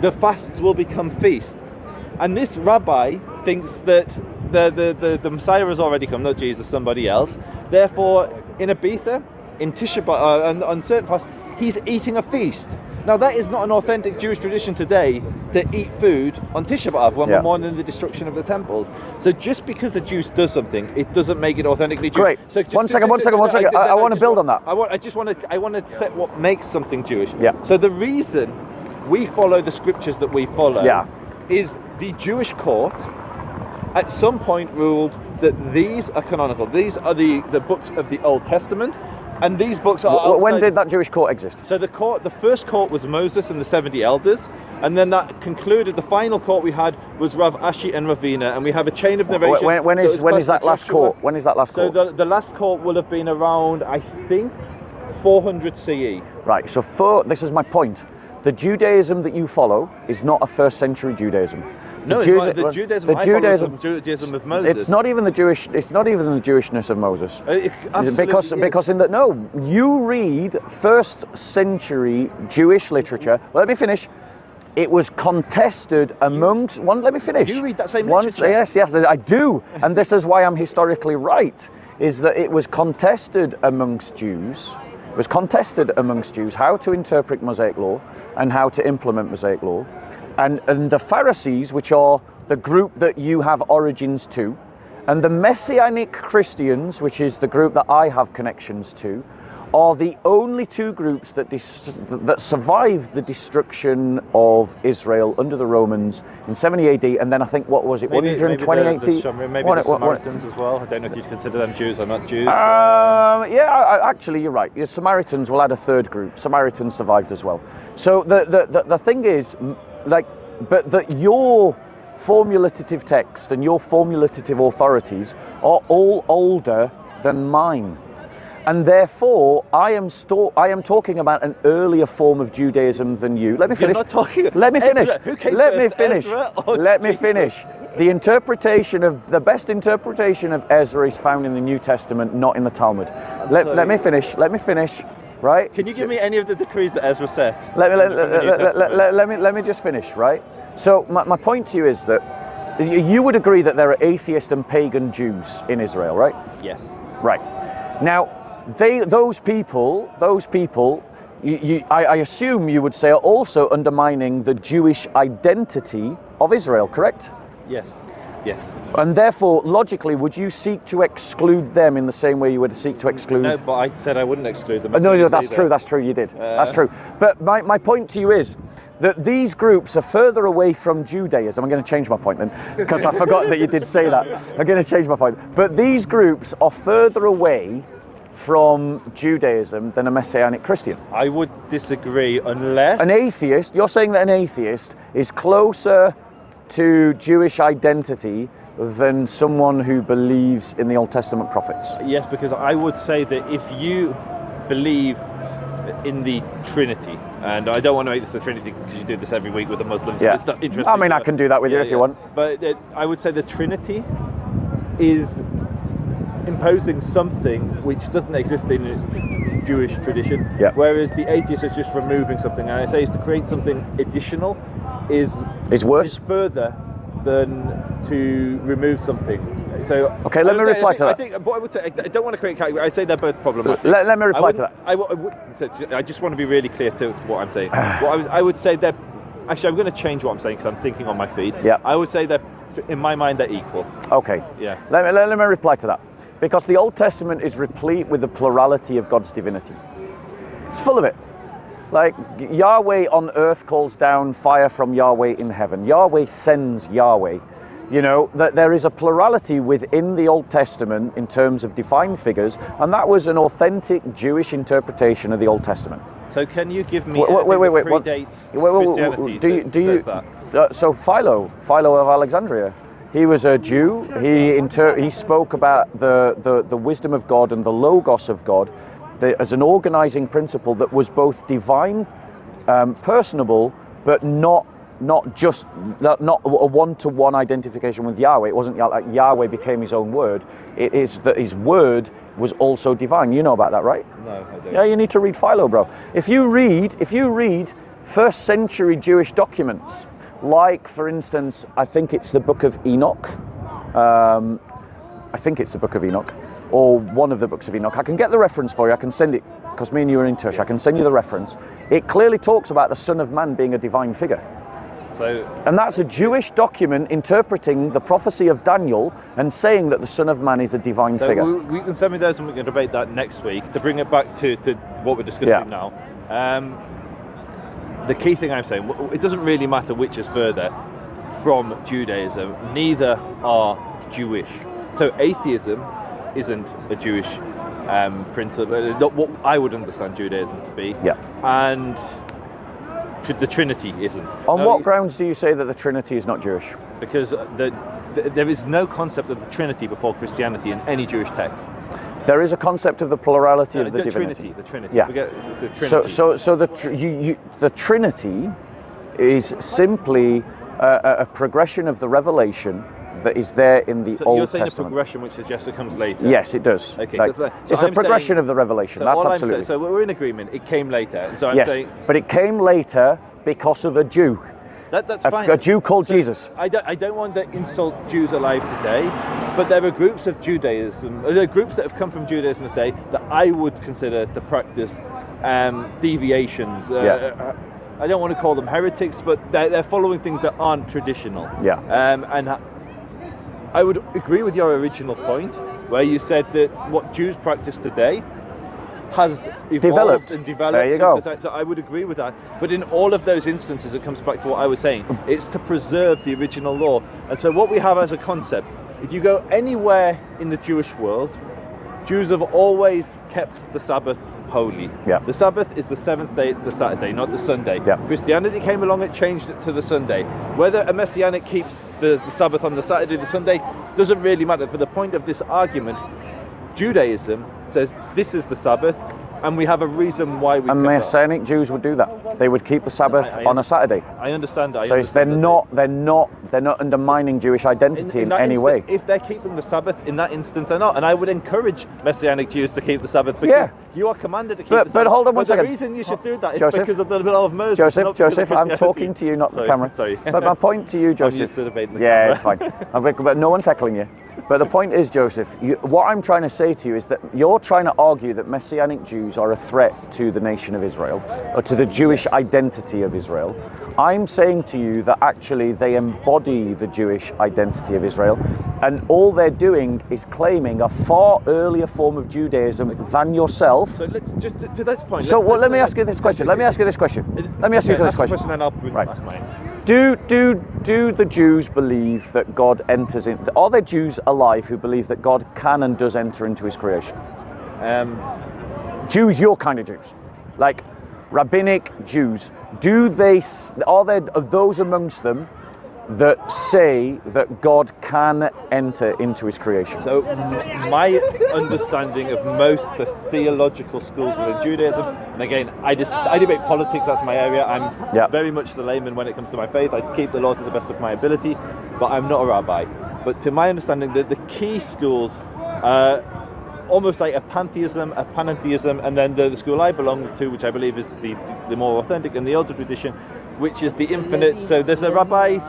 the fasts will become feasts. And this rabbi thinks that the Messiah has already come, not Jesus, somebody else. Therefore, in Ibiza, in Tisha B'Av, on certain fasts, he's eating a feast. Now, that is not an authentic Jewish tradition today to eat food on Tisha B'Av when we're mourning the destruction of the temples. So just because a Jew does something, it doesn't make it authentically Jewish. Great. So One second. I want to build on that. I want to set what makes something Jewish. Yeah. So the reason we follow the scriptures that we follow is the Jewish court at some point ruled that these are canonical. These are the books of the Old Testament, and these books are outside. When did that Jewish court exist? So the first court was Moses and the 70 elders, and then that concluded. The final court we had was Rav Ashi and Ravina, and we have a chain of narration. When is that last court? When is that last court? So the last court will have been around, I think, 400 CE. Right. So this is my point. The Judaism that you follow is not a first century Judaism. The Judaism of Moses. It's not even the Jewishness of Moses. Because you read first century Jewish literature. Well, let me finish. It was contested amongst one. Let me finish. You read that same literature? Yes, I do. And this is why I'm historically right. Is that it was contested amongst Jews. It was contested amongst Jews how to interpret Mosaic law and how to implement Mosaic law. And the Pharisees, which are the group that you have origins to, and the Messianic Christians, which is the group that I have connections to, are the only two groups that survived the destruction of Israel under the Romans in 70 AD, and then I think, what was it, 120 AD? Maybe the Samaritans as well. I don't know if you'd consider them Jews or not Jews. Actually, you're right. Samaritans will add a third group. Samaritans survived as well. So the thing is, but that your formulative text and your formulative authorities are all older than mine. And therefore, I am talking about an earlier form of Judaism than you. Let me finish. You're not talking. Let me finish. Who came Let first, me finish. Ezra or Let me Jesus? finish. The best interpretation of Ezra is found in the New Testament, not in the Talmud. Let me finish. Let me finish. Right? Can you give me any of the decrees that Ezra set? Let me just finish. Right. So my point to you is that you would agree that there are atheist and pagan Jews in Israel, right? Yes. Right. Now, those people, I assume you would say, are also undermining the Jewish identity of Israel, correct? Yes. Yes. And therefore, logically, would you seek to exclude them in the same way you would seek to exclude? No, but I said I wouldn't exclude them. No, that's true. That's true. You did. That's true. But my point to you is that these groups are further away from Judaism. I'm going to change my point then, because I forgot that you did say that. I'm going to change my point. But these groups are further away from Judaism than a Messianic Christian. I would disagree unless... An atheist, you're saying that an atheist is closer to Jewish identity than someone who believes in the Old Testament prophets. Yes, because I would say that if you believe in the Trinity, and I don't want to make this a Trinity because you do this every week with the Muslims, yeah. It's not interesting. I mean, I can do that with you if you want. But I would say the Trinity is imposing something which doesn't exist in Jewish tradition, whereas the atheist is just removing something. And I say is to create something additional is worse, is further than to remove something. So okay, let me reply to that. I think what I would say, I don't want to create category. I'd say they're both problematic. Let me reply to that. I just want to be really clear to what I'm saying. I would say they're actually. I'm going to change what I'm saying because I'm thinking on my feet. Yeah. I would say that in my mind they're equal. Okay. Yeah. Let me reply to that. Because the Old Testament is replete with the plurality of God's divinity. It's full of it. Like Yahweh on earth calls down fire from Yahweh in heaven. Yahweh sends Yahweh. You know, that there is a plurality within the Old Testament in terms of defined figures, and that was an authentic Jewish interpretation of the Old Testament. So can you give me wait, Christianity do you, that? So Philo of Alexandria, he was a Jew. He spoke about the wisdom of God and the logos of God as an organizing principle that was both divine, personable, but not a one-to-one identification with Yahweh. It wasn't like Yahweh became his own word. It is that his word was also divine. You know about that, right? No, I don't. Yeah, you need to read Philo, bro. If you read first century Jewish documents, like for instance, I think it's the Book of Enoch. Or one of the books of Enoch. I can get the reference for you. I can send it because me and you are in touch. I can send you the reference. It clearly talks about the Son of Man being a divine figure. And that's a Jewish document interpreting the prophecy of Daniel and saying that the Son of Man is a divine figure. We can send me those and we can debate that next week. To bring it back to what we're discussing now. The key thing I'm saying, it doesn't really matter which is further from Judaism. Neither are Jewish. So atheism isn't a Jewish principle, not what I would understand Judaism to be. Yeah. And the Trinity isn't. On what grounds do you say that the Trinity is not Jewish? Because there is no concept of the Trinity before Christianity in any Jewish text. There is a concept of the plurality of the divinity. The Trinity. Yeah. Forget it's a Trinity. So the Trinity is simply a progression of the revelation that is there in the Old Testament. You're saying a progression which suggests it comes later? Yes, it does. Okay, it's a progression of the revelation. That's absolutely. So we're in agreement. It came later. So I'm saying. But it came later because of a Jew. That's fine. A Jew called Jesus. I don't want to insult Jews alive today, but there are groups of Judaism. There are groups that have come from Judaism today that I would consider to practice deviations. I don't want to call them heretics, but they're following things that aren't traditional. Yeah. And I would agree with your original point, where you said that what Jews practice today has evolved Developed. and developed. There you go. So I would agree with that. But in all of those instances, it comes back to what I was saying. It's to preserve the original law. And so what we have as a concept, if you go anywhere in the Jewish world, Jews have always kept the Sabbath holy. Yeah. The Sabbath is the seventh day, it's the Saturday, not the Sunday. Yeah. Christianity came along, it changed it to the Sunday. Whether a Messianic keeps the Sabbath on the Saturday or the Sunday doesn't really matter. For the point of this argument, Judaism says this is the Sabbath, and we have a reason why we. And Messianic Jews would do that. They would keep the Sabbath on a Saturday. I understand. So they're not undermining Jewish identity in any way. If they're keeping the Sabbath, in that instance, they're not. And I would encourage Messianic Jews to keep the Sabbath because you are commanded to keep the Sabbath. But hold on one second. The reason you should do that is Joseph, because of the law of Moses. Joseph, I'm talking to you, not the camera. Sorry. But my point to you, Joseph. I'm used to debating the camera. camera. It's fine. But no one's heckling you. But the point is, Joseph, what I'm trying to say to you is that you're trying to argue that Messianic Jews are a threat to the nation of Israel, or to the Jewish identity of Israel. I'm saying to you that actually they embody the Jewish identity of Israel, and all they're doing is claiming a far earlier form of Judaism than yourself. So let's just to this point. So let me ask you this question. Let me ask you this question. And I'll ask mine. Do the Jews believe that God enters in? Are there Jews alive who believe that God can and does enter into His creation? Jews, your kind of Jews, like rabbinic Jews. Are there those amongst them that say that God can enter into His creation? So my understanding of most the theological schools within Judaism, and again, I debate politics, that's my area. I'm very much the layman when it comes to my faith. I keep the law to the best of my ability, but I'm not a rabbi. But to my understanding, the key schools almost like a pantheism, a panentheism, and then the school I belong to, which I believe is the more authentic and the older tradition, which is the infinite. So there's a rabbi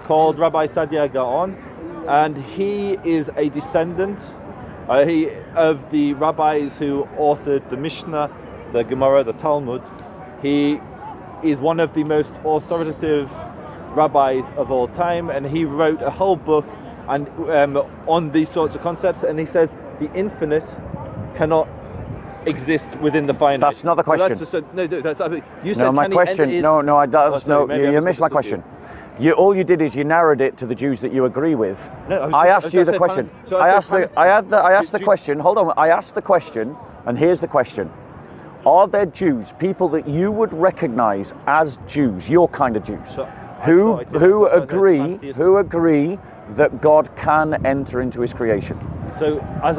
called Rabbi Sadia Gaon, and he is a descendant of the rabbis who authored the Mishnah, the Gemara, the Talmud. He is one of the most authoritative rabbis of all time, and he wrote a whole book and on these sorts of concepts, and he says the infinite cannot exist within the finite. That's not the question. You said my question. You missed my question. All you did is you narrowed it to the Jews that you agree with. I asked you the question. I asked the question. Hold on. I asked the question, and here's the question: are there Jews, people that you would recognise as Jews, your kind of Jews, who agree that God can enter into His creation? So I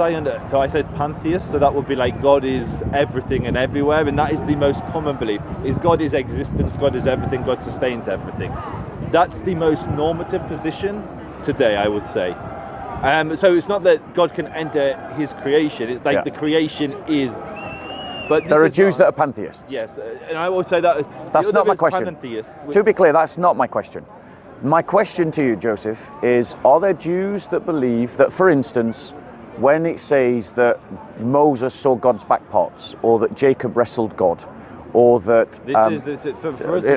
said pantheist, so that would be like God is everything and everywhere, and that is the most common belief, is God is existence, God is everything, God sustains everything. That's the most normative position today, I would say. So it's not that God can enter His creation, it's like the creation is. But there are Jews that are pantheists. Yes, and I would say that that's not my question. To be clear, that's not my question. My question to you, Joseph, is are there Jews that believe that, for instance, when it says that Moses saw God's back parts, or that Jacob wrestled God, or that... For us, this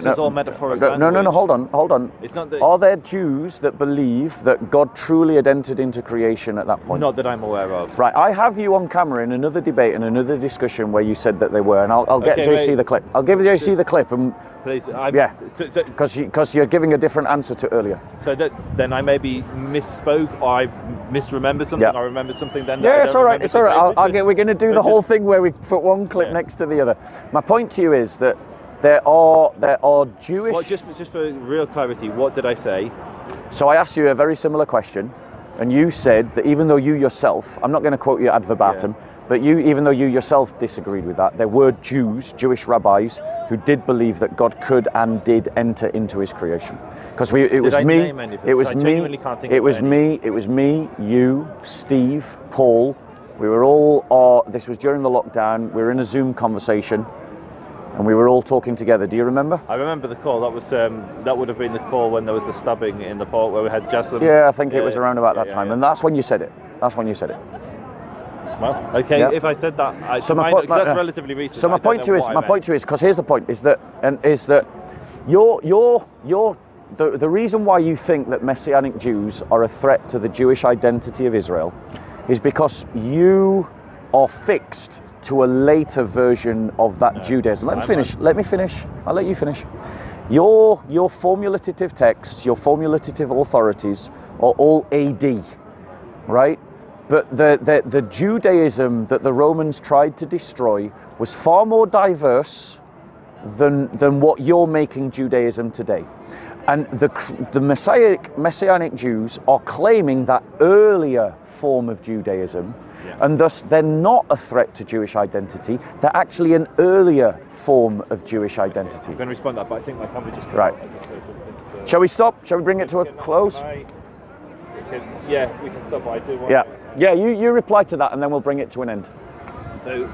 is all metaphorical. No, hold on. It's not that, are there Jews that believe that God truly had entered into creation at that point? Not that I'm aware of. Right, I have you on camera in another debate and another discussion where you said that they were, and I'll get JC the clip. I'll give JC the clip, and please, because you're giving a different answer to earlier. So then I maybe misspoke, or I misremembered something. I remembered something then. Yeah, it's all right. It's all right. We're going to do the whole thing where we put one clip next to the other. My point to you is that there are Jewish. Well, just for real clarity, what did I say? So I asked you a very similar question, and you said that even though you yourself, I'm not going to quote you ad verbatim, but even though you yourself disagreed with that, there were Jewish rabbis who did believe that God could and did enter into His creation. Because it was me, you, Steve, Paul. We were all. This was during the lockdown. We were in a Zoom conversation, and we were all talking together. Do you remember? I remember the call. That would have been the call when there was the stabbing in the port where we had Jasmine. Yeah, I think it was around about that time, and that's when you said it. Well, okay. If I said that, that's relatively recent. So my point to you is, because here's the point: is that the reason why you think that Messianic Jews are a threat to the Jewish identity of Israel is because you are fixed to a later version of that Judaism. Let me finish. I'll let you finish. Your formulative texts, your formulative authorities are all AD, right? But the Judaism that the Romans tried to destroy was far more diverse than what you're making Judaism today. And the Messianic Jews are claiming that earlier form of Judaism, and thus they're not a threat to Jewish identity. They're actually an earlier form of Jewish identity. I'm going to respond to that, but I think my camera just right. Shall we stop? Shall we bring it to a close? Yeah, we can stop. I do want. Yeah. You reply to that, and then we'll bring it to an end. So,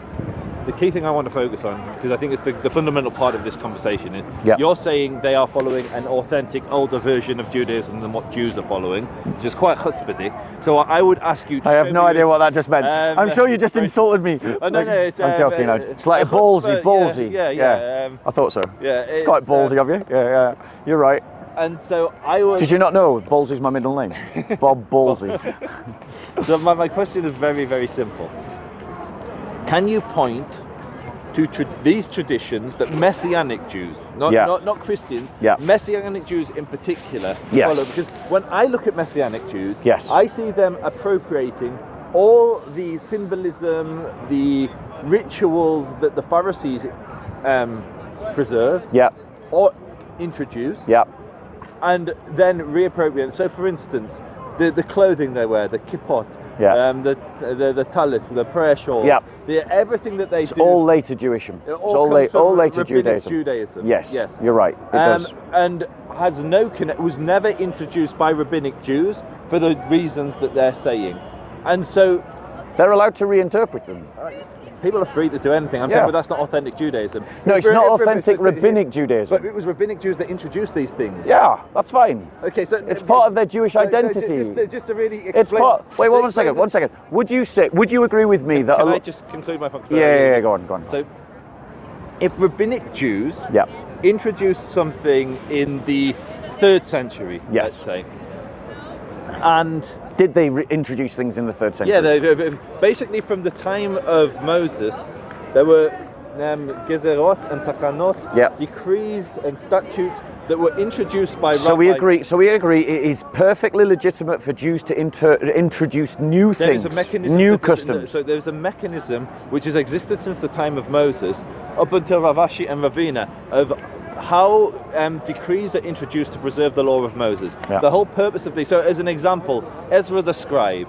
the key thing I want to focus on, because I think it's the fundamental part of this conversation, is you're saying they are following an authentic, older version of Judaism than what Jews are following, which is quite chutzpahdik. So I would ask you... I have no idea what that just meant. I'm sure you just insulted me. Oh, no, it's... I'm joking. It's like ballsy. Yeah. I thought so. Yeah. It's quite ballsy of you. Yeah. You're right. And so I was... Did you not know Ballsy's my middle name? Bob Ballsy. So my question is very, very simple. Can you point to these traditions that Messianic Jews, not Christians, Messianic Jews in particular, follow? Because when I look at Messianic Jews, I see them appropriating all the symbolism, the rituals that the Pharisees preserved or introduced, and then reappropriate. So, for instance, the clothing they wear, the kippot, the talit, the prayer shawls, everything that they do. It's all later Jewishism. It's all later Judaism. Yes, you're right. It does. And was never introduced by rabbinic Jews for the reasons that they're saying. And so they're allowed to reinterpret them. People are free to do anything. I'm saying, but that's not authentic Judaism. No, it's not authentic rabbinic Judaism. But it was rabbinic Jews that introduced these things. Yeah, that's fine. Okay, so it's part of their Jewish identity. Just to really explain. Wait, one second. Would you agree with me that? Can I just conclude my point? Yeah. Go on. So, if rabbinic Jews introduced something in the 3rd century, let's say, and did they introduce things in the 3rd century? Yeah, basically from the time of Moses, there were gezerot and takanot, decrees and statutes that were introduced by rabbis. So we agree. It is perfectly legitimate for Jews to introduce new things, new customs. So there's a mechanism which has existed since the time of Moses, up until Rav Ashi and Ravina, of how decrees are introduced to preserve the law of Moses. The whole purpose of these. So, as an example, Ezra the scribe,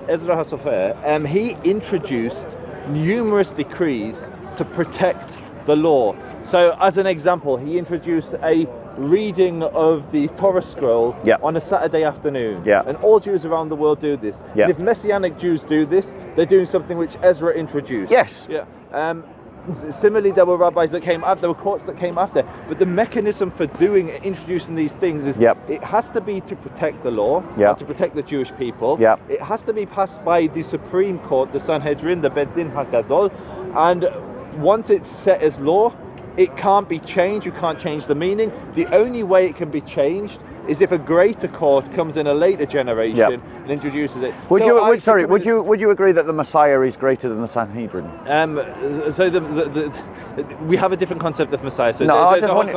Ezra HaSofer, he introduced numerous decrees to protect the law. So, as an example, he introduced a reading of the Torah scroll on a Saturday afternoon. And all Jews around the world do this. And if Messianic Jews do this, they're doing something which Ezra introduced. Similarly, there were rabbis that came after, there were courts that came after, but the mechanism for introducing these things is it has to be to protect the law, to protect the Jewish people. It has to be passed by the Supreme Court, the Sanhedrin, the Beit Din HaGadol, and once it's set as law, it can't be changed. You can't change the meaning. The only way it can be changed is if a greater court comes in a later generation and introduces it. Would you agree that the Messiah is greater than the Sanhedrin? We have a different concept of Messiah. I just want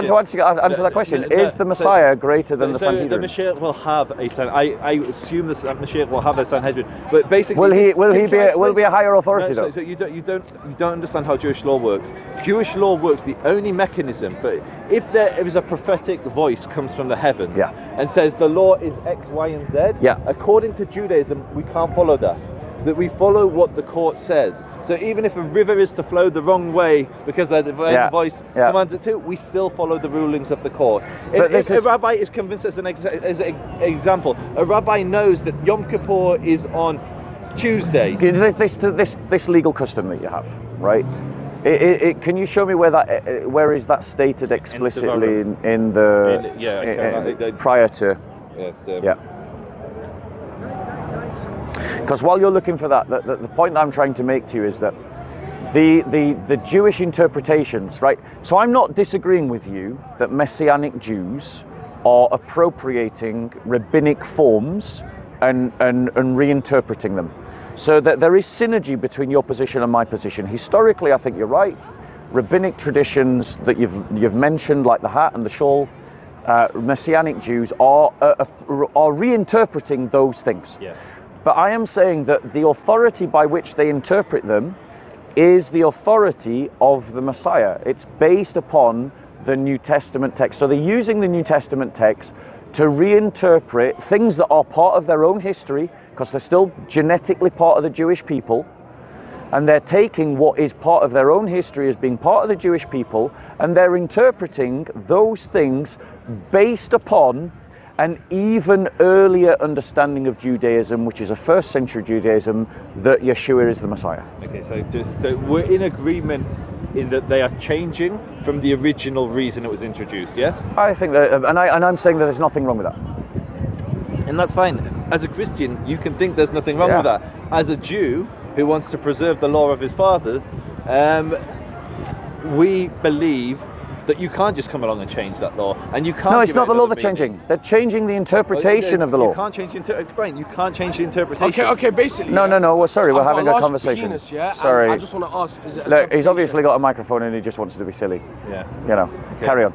to answer that question. Is the Messiah greater than the Sanhedrin? The Mashiach will have a Sanhedrin. I assume the Mashiach will have a Sanhedrin, but basically, will he be a higher authority though? So you don't understand how Jewish law works. Jewish law works. The only mechanism for if there is a prophetic voice comes from the heavens and says the law is X, Y, and Z. According to Judaism, we can't follow that. That we follow what the court says. So even if a river is to flow the wrong way because the voice commands it to, we still follow the rulings of the court. If a rabbi is convinced, as an example, a rabbi knows that Yom Kippur is on Tuesday. This legal custom that you have, right? Can you show me where is that stated explicitly in the prior to? Because while you're looking for that, the point I'm trying to make to you is that the Jewish interpretations, right? So I'm not disagreeing with you that Messianic Jews are appropriating rabbinic forms and reinterpreting them. So that there is synergy between your position and my position. Historically, I think you're right. Rabbinic traditions that you've mentioned, like the hat and the shawl, Messianic Jews are reinterpreting those things. Yes. But I am saying that the authority by which they interpret them is the authority of the Messiah. It's based upon the New Testament text. So they're using the New Testament text to reinterpret things that are part of their own history, because they're still genetically part of the Jewish people, and they're taking what is part of their own history as being part of the Jewish people, and they're interpreting those things based upon an even earlier understanding of Judaism, which is a first century Judaism, that Yeshua is the Messiah. Okay, so we're in agreement in that they are changing from the original reason it was introduced, yes? I think that, and I'm saying that there's nothing wrong with that. And that's fine. As a Christian, you can think there's nothing wrong with that. As a Jew who wants to preserve the law of his father, we believe that you can't just come along and change that law, and you can't. No, it's not the law they're changing. They're changing the interpretation of the law. You can't change fine. You can't change the interpretation. Okay. Basically. No. Well, sorry, we're having a conversation. Penis, yeah? Sorry. I just want to ask. Is it Look, he's obviously got a microphone and he just wants to be silly. Yeah. You know. Okay. Carry on.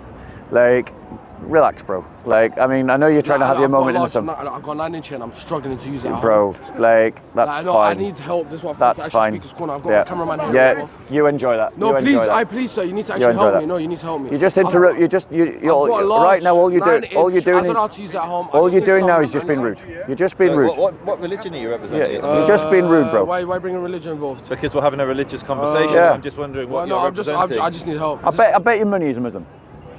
Like, relax, bro. Like, I mean, I know you're trying to have your moment in the sun. I've got 9-inch and I'm struggling to use it. Bro, like, that's fine. I need help. This is what that's fine. I've got my cameraman here. Yeah, you enjoy that. No, please, sir. You need to actually help me. No, you need to help me. You just interrupt. You're right now. All you're doing. I don't know how to use it at home. All you're doing now is just being rude. You're just being rude. What religion are you representing? You're just being rude, bro. Why bring a religion involved? Because we're having a religious conversation. I'm just wondering what you're representing. I just need help. I bet your money is a Muslim.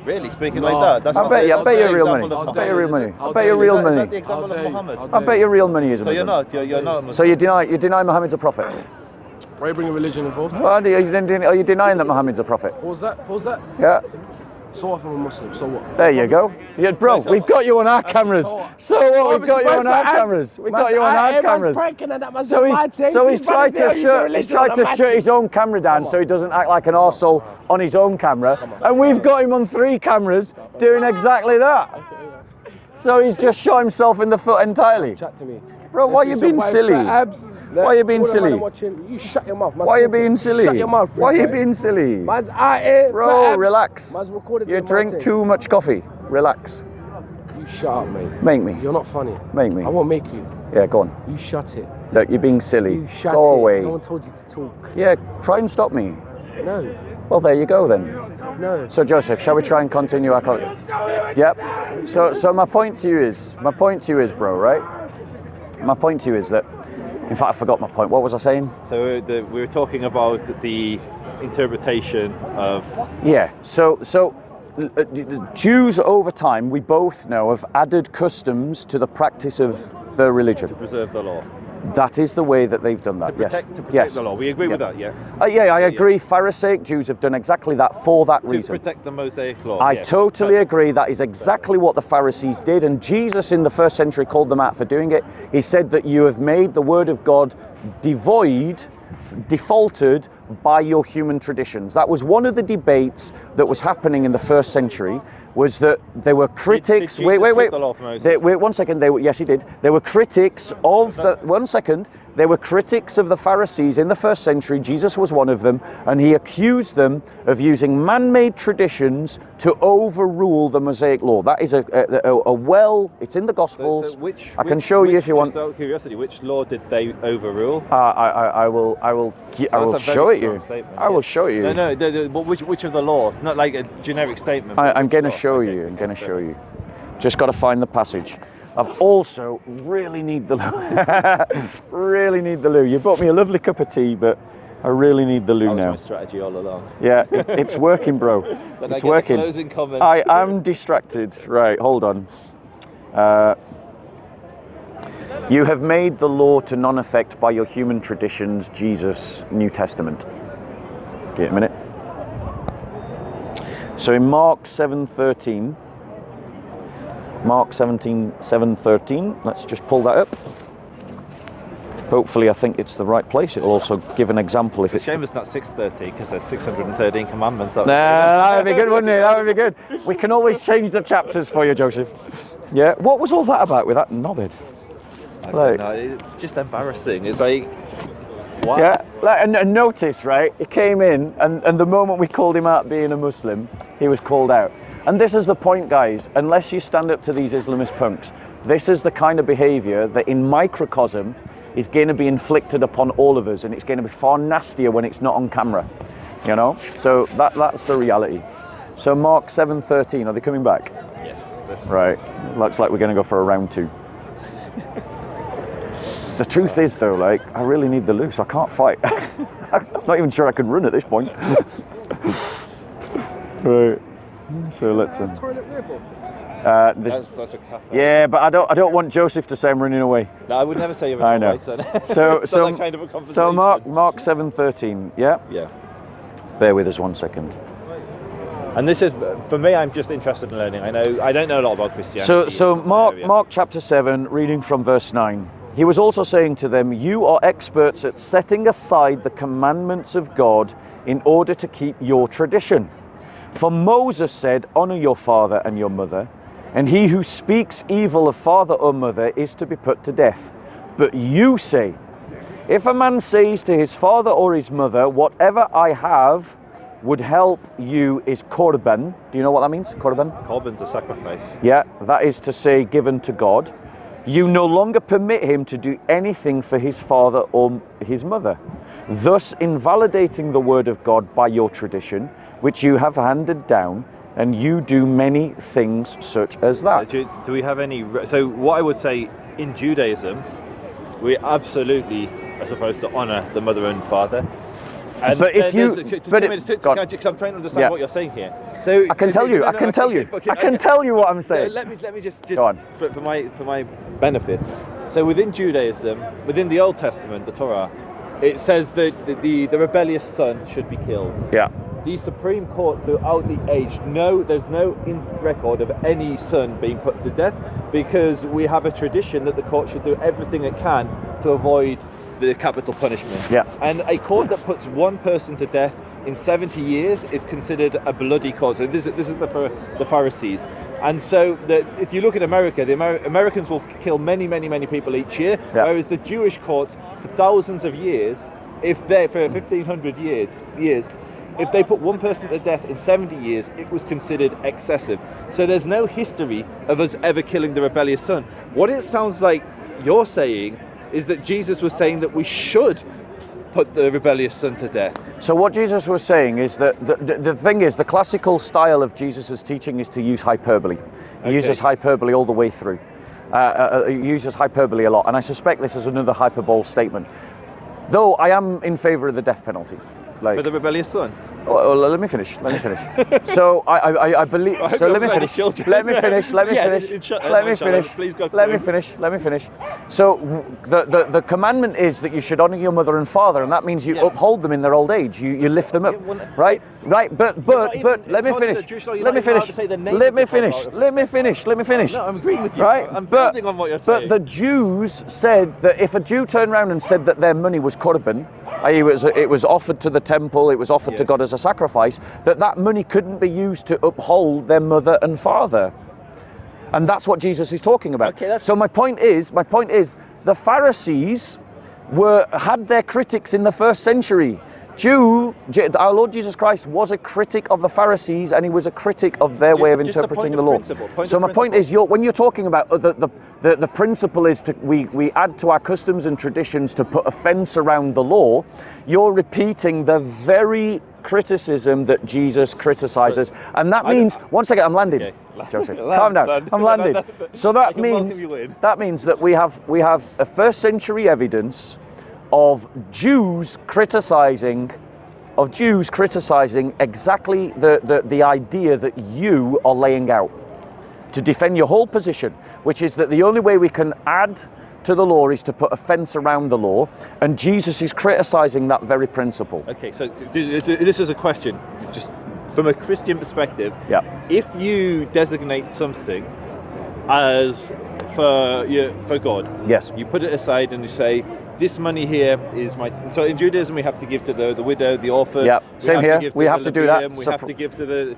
Really? Speaking like that? I bet you're real money. I bet you're real money. I bet you're real money. Is that the example of Muhammad? I bet your real money is a So Muslim. you're not a Muslim. So you deny Muhammad's a prophet? Why are you bringing religion involved? Well, are you denying that Muhammad's a prophet? What was that? Yeah. So what if I'm a Muslim? So what? There you go. Yeah, bro, we've got you on our cameras. So what? We've got you on our cameras. We've got you on our cameras. So he's tried to shut his own camera down so he doesn't act like an arsehole on his own camera. And we've got him on 3 cameras doing exactly that. So he's just shot himself in the foot entirely. Chat to me. Bro, why are you being silly? Why are you being silly? You shut your mouth. Why are you being silly? Shut your mouth. Why are you being silly? Man's out here. Bro, relax. You You drink too much coffee. Relax. You shut up, mate. Make me. You're not funny. Make me. I won't make you. Yeah, go on. You shut it. Look, you're being silly. You shut Go it. away. No one told you to talk. Yeah, try and stop me. No. Well, there you go then. No. So Joseph, shall we try and continue our Yep. So my point to you is, bro, right? My point to you is that, in fact, I forgot my point. What was I saying? So we were talking about the interpretation of... Yeah, so Jews over time, we both know, have added customs to the practice of their religion. To preserve the law. That is the way that they've done that, To protect the law. We agree with that, yeah? I agree. Pharisaic Jews have done exactly that for that reason. To protect the Mosaic law. I totally agree. That is exactly what the Pharisees did. And Jesus in the first century called them out for doing it. He said that you have made the word of God defaulted by your human traditions. That was one of the debates that was happening in the first century, was that there were critics. Did Jesus keep the law from Moses? Wait 1 second. Yes, he did. There were critics of the. 1 second. There were critics of the Pharisees in the first century. Jesus was one of them, and he accused them of using man-made traditions to overrule the Mosaic law. That is it's in the Gospels. So I can show you if you want. Just out of curiosity, which law did they overrule? I will show it you. I will show you. No. Which of the laws? Not like a generic statement. I'm going to show you. I'm going to show you. Just got to find the passage. I've also really need the loo. Really need the loo. You bought me a lovely cup of tea, but I really need the loo now. That was my strategy all along. Yeah, it's working, bro. It's working. Closing comments. I am distracted. Right, hold on. You have made the law to non-effect by your human traditions, Jesus, New Testament. Give it a minute. So in Mark 7:13. Mark 7:13. Let's just pull that up. Hopefully, I think it's the right place. It'll also give an example if it's. Shame it's not 6:30 because there's 613 commandments. That would be good, wouldn't it? That would be good. We can always change the chapters for you, Joseph. Yeah. What was all that about with that knobhead? Like, No, it's just embarrassing. It's like, what? yeah, like, and notice, right? He came in, and the moment we called him out being a Muslim, he was called out. And this is the point, guys. Unless you stand up to these Islamist punks, this is the kind of behaviour that in microcosm is going to be inflicted upon all of us, and it's going to be far nastier when it's not on camera, you know? So that's the reality. So Mark 7:13, are they coming back? Yes. Right, looks like we're going to go for a round 2. The truth is, though, like, I really need the loose. I can't fight. I'm not even sure I could run at this point. Right. So let's. Toilet nipple. This, That's a cafe. yeah, but I don't want Joseph to say I'm running away. No, I would never say you're I know. right, So it's not that kind of a conversation. so Mark 7:13. Yeah. Yeah. Bear with us 1 second. And this is, for me, I'm just interested in learning. I don't know a lot about Christianity. So Mark chapter 7, reading from verse 9. He was also saying to them, "You are experts at setting aside the commandments of God in order to keep your tradition. For Moses said, 'Honor your father and your mother,' and he who speaks evil of father or mother is to be put to death. But you say, 'If a man says to his father or his mother, whatever I have would help you is korban.'" Do you know what that means? Korban? Korban's a sacrifice. Yeah, that is to say given to God. "You no longer permit him to do anything for his father or his mother, thus invalidating the word of God by your tradition, which you have handed down, and you do many things such as that." So do we have any? So what I would say in Judaism, we absolutely are supposed to honour the mother and father. And But if you- but it- because God. I'm trying to understand Yeah. what you're saying here. So I can tell you, I can tell you what I'm saying. Let me just Go on. for my benefit. So within Judaism, within the Old Testament, the Torah, it says that the rebellious son should be killed. Yeah. The Supreme Court throughout the age, there's no record of any son being put to death, because we have a tradition that the court should do everything it can to avoid the capital punishment. Yeah. And a court that puts one person to death in 70 years is considered a bloody court. So this is the Pharisees. And so if you look at America, the Americans will kill many people each year, Yeah. whereas the Jewish courts, for thousands of years, for 1,500 years, if they put one person to death in 70 years, it was considered excessive. So there's no history of us ever killing the rebellious son. What it sounds like you're saying is that Jesus was saying that we should put the rebellious son to death. So what Jesus was saying is that the thing is, the classical style of Jesus' teaching is to use hyperbole. He uses hyperbole all the way through. He uses hyperbole a lot, and I suspect this is another hyperbole statement. Though I am in favour of the death penalty. Like, For the rebellious son? well, let me finish. So I believe. So let me finish. Let me finish. Let me finish. Let me finish. Please, God, Let me finish. Let me finish. So the commandment is that you should honour your mother and father, and that means you uphold them in their old age. You lift them up, right? But let me finish. Let me finish. Let me finish. Let me finish. Let me finish. No, I'm agreeing with you. Right? I'm building on what you're saying. But the Jews said that if a Jew turned around and said that their money was korban, i.e. it was offered to the temple, it was offered to God as a sacrifice, that money couldn't be used to uphold their mother and father. And that's what Jesus is talking about. Okay, so my point is, the Pharisees had their critics in the first century. Our Lord Jesus Christ was a critic of the Pharisees, and he was a critic of their way of interpreting the law. So my point is, when you're talking about the principle is we add to our customs and traditions to put a fence around the law, you're repeating the very criticism that Jesus criticizes, and that means, one second, I'm landing. Okay. Joseph, calm down. I'm landing. So that means that we have a first century evidence of Jews criticizing exactly the idea that you are laying out to defend your whole position, which is that the only way we can add to the law is to put a fence around the law, and Jesus is criticizing that very principle. Okay, so this is a question, just from a Christian perspective. Yeah. If you designate something as for God, Yes. you put it aside and you say, this money here is my. So in Judaism, we have to give to the widow, the orphan. Yeah, same here. We have to do that. We have to give to the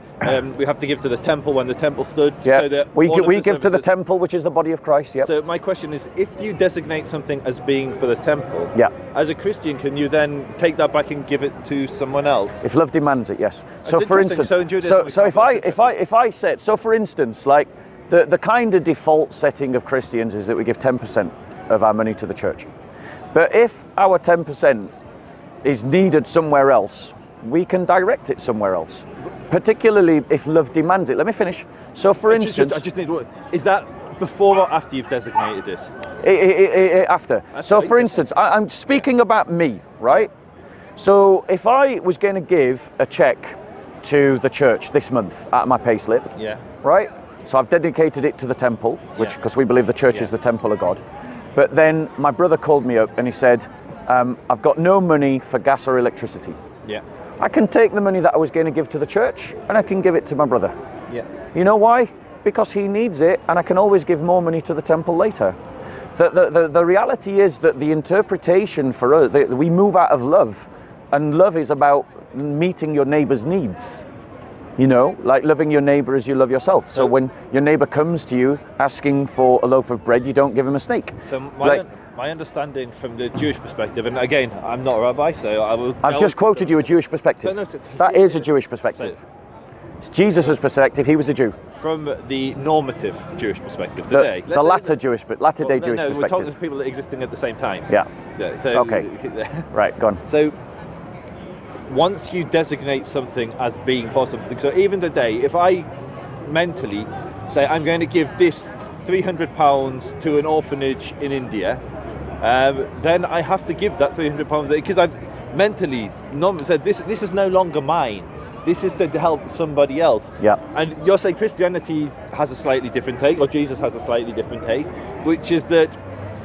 we have to give to the temple when the temple stood. Yeah, so that we give to the temple, which is the body of Christ. Yeah. So my question is, if you designate something as being for the temple, yeah, as a Christian, can you then take that back and give it to someone else? If love demands it, yes. So That's for instance, so in Judaism, if I said, so for instance, like the kind of default setting of Christians is that we give 10% of our money to the church. But if our 10% is needed somewhere else, we can direct it somewhere else, particularly if love demands it. Let me finish. So for instance... I just need... Is that before or after you've designated it? After. So for instance, I'm speaking about me, right? So if I was going to give a check to the church this month out of my payslip, yeah, right? So I've dedicated it to the temple, which because we believe the church is the temple of God. But then my brother called me up and he said, I've got no money for gas or electricity. Yeah. I can take the money that I was going to give to the church and I can give it to my brother. Yeah. You know why? Because he needs it and I can always give more money to the temple later. The reality is that the interpretation for us, we move out of love, and love is about meeting your neighbor's needs. You know, like loving your neighbor as you love yourself. So when your neighbor comes to you asking for a loaf of bread, you don't give him a snake. So my understanding from the Jewish perspective, and again, I'm not a rabbi, so I've just quoted you a Jewish perspective. That is a Jewish perspective. It's Jesus' perspective. He was a Jew. From the normative Jewish perspective today. The latter day Jewish perspective. We're talking to people existing at the same time. Yeah. So okay. Right, go on. So once you designate something as being for something, so even today, if I mentally say I'm going to give this £300 to an orphanage in India, then I have to give that £300 because I've mentally said this is no longer mine. This is to help somebody else. Yeah. And you're saying Christianity has a slightly different take, or Jesus has a slightly different take, which is that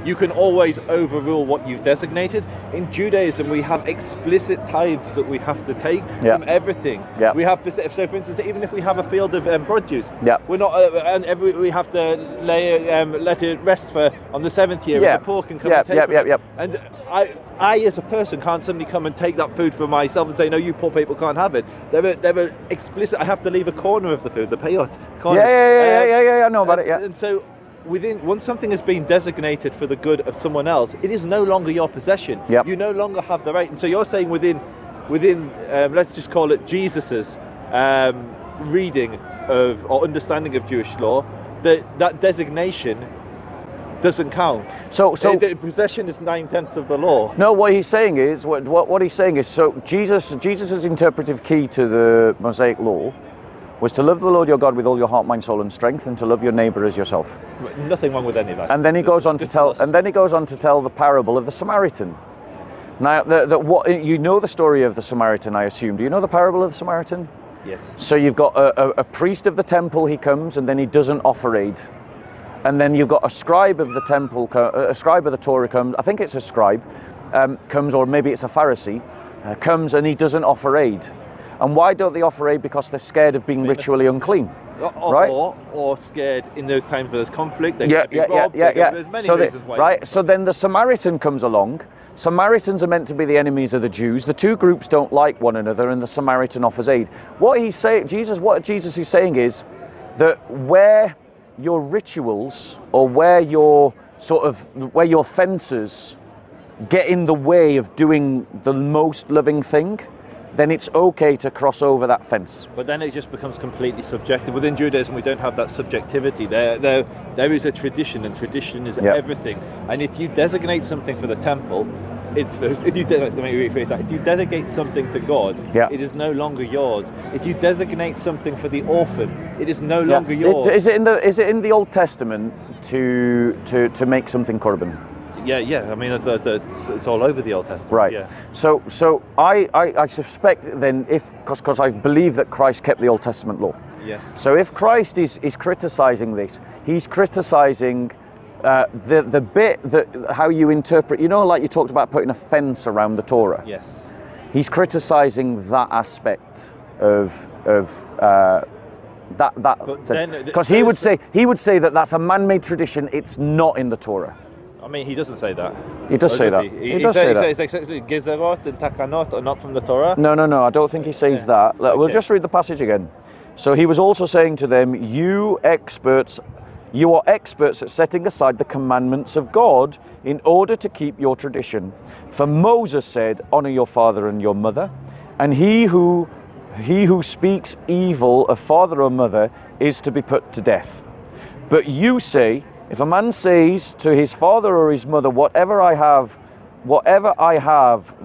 you can always overrule what you've designated. In Judaism, we have explicit tithes that we have to take from everything. Yeah. We have, so for instance, even if we have a field of produce, we're not, we have to let it rest for on the 7th year. The poor can come and take it. And I, as a person, can't suddenly come and take that food for myself and say, no, you poor people can't have it. They're explicit. I have to leave a corner of the food, the payot corner. I know about it. Yeah. And so, once something has been designated for the good of someone else, it is no longer your possession. Yep. You no longer have the right. And so you're saying within let's just call it Jesus's reading of or understanding of Jewish law, that designation doesn't count. So the possession is 9/10 of the law. No, what he's saying is what he's saying is, so Jesus's interpretive key to the Mosaic law was to love the Lord your God with all your heart, mind, soul, and strength, and to love your neighbor as yourself. Nothing wrong with any of that. And then he goes on to tell the parable of the Samaritan. Now, you know the story of the Samaritan, I assume. Do you know the parable of the Samaritan? Yes. So you've got a priest of the temple. He comes and then he doesn't offer aid. And then you've got a scribe of the temple, a scribe of the Torah comes. I think it's a scribe comes, or maybe it's a Pharisee comes and he doesn't offer aid. And why don't they offer aid? Because they're scared of being ritually unclean, right? Or scared in those times there's conflict. Yeah. There's many reasons why. Right. So then the Samaritan comes along. Samaritans are meant to be the enemies of the Jews. The two groups don't like one another, and the Samaritan offers aid. What Jesus is saying is that where your rituals or where your fences get in the way of doing the most loving thing, then it's okay to cross over that fence. But then it just becomes completely subjective. Within Judaism, we don't have that subjectivity. There is a tradition, and tradition is everything. And if you designate something for the temple, if you designate something to God, it is no longer yours. If you designate something for the orphan, it is no longer yours. Is it in the Old Testament to make something korban? Yeah. I mean, it's all over the Old Testament. Right. Yeah. So I suspect then, because I believe that Christ kept the Old Testament law. Yeah. So if Christ is criticizing this, he's criticizing the bit that how you interpret. You know, like you talked about putting a fence around the Torah. Yes. He's criticizing that aspect of that because he would say that that's a man-made tradition. It's not in the Torah. mean, he doesn't say that. He does say that. He does say that. He says essentially, Gezerot and Takanot are not from the Torah. No, I don't think he says that. We'll just read the passage again. So he was also saying to them, you are experts at setting aside the commandments of God in order to keep your tradition. For Moses said, honor your father and your mother, and he who speaks evil of father or mother is to be put to death. But you say, if a man says to his father or his mother, whatever I have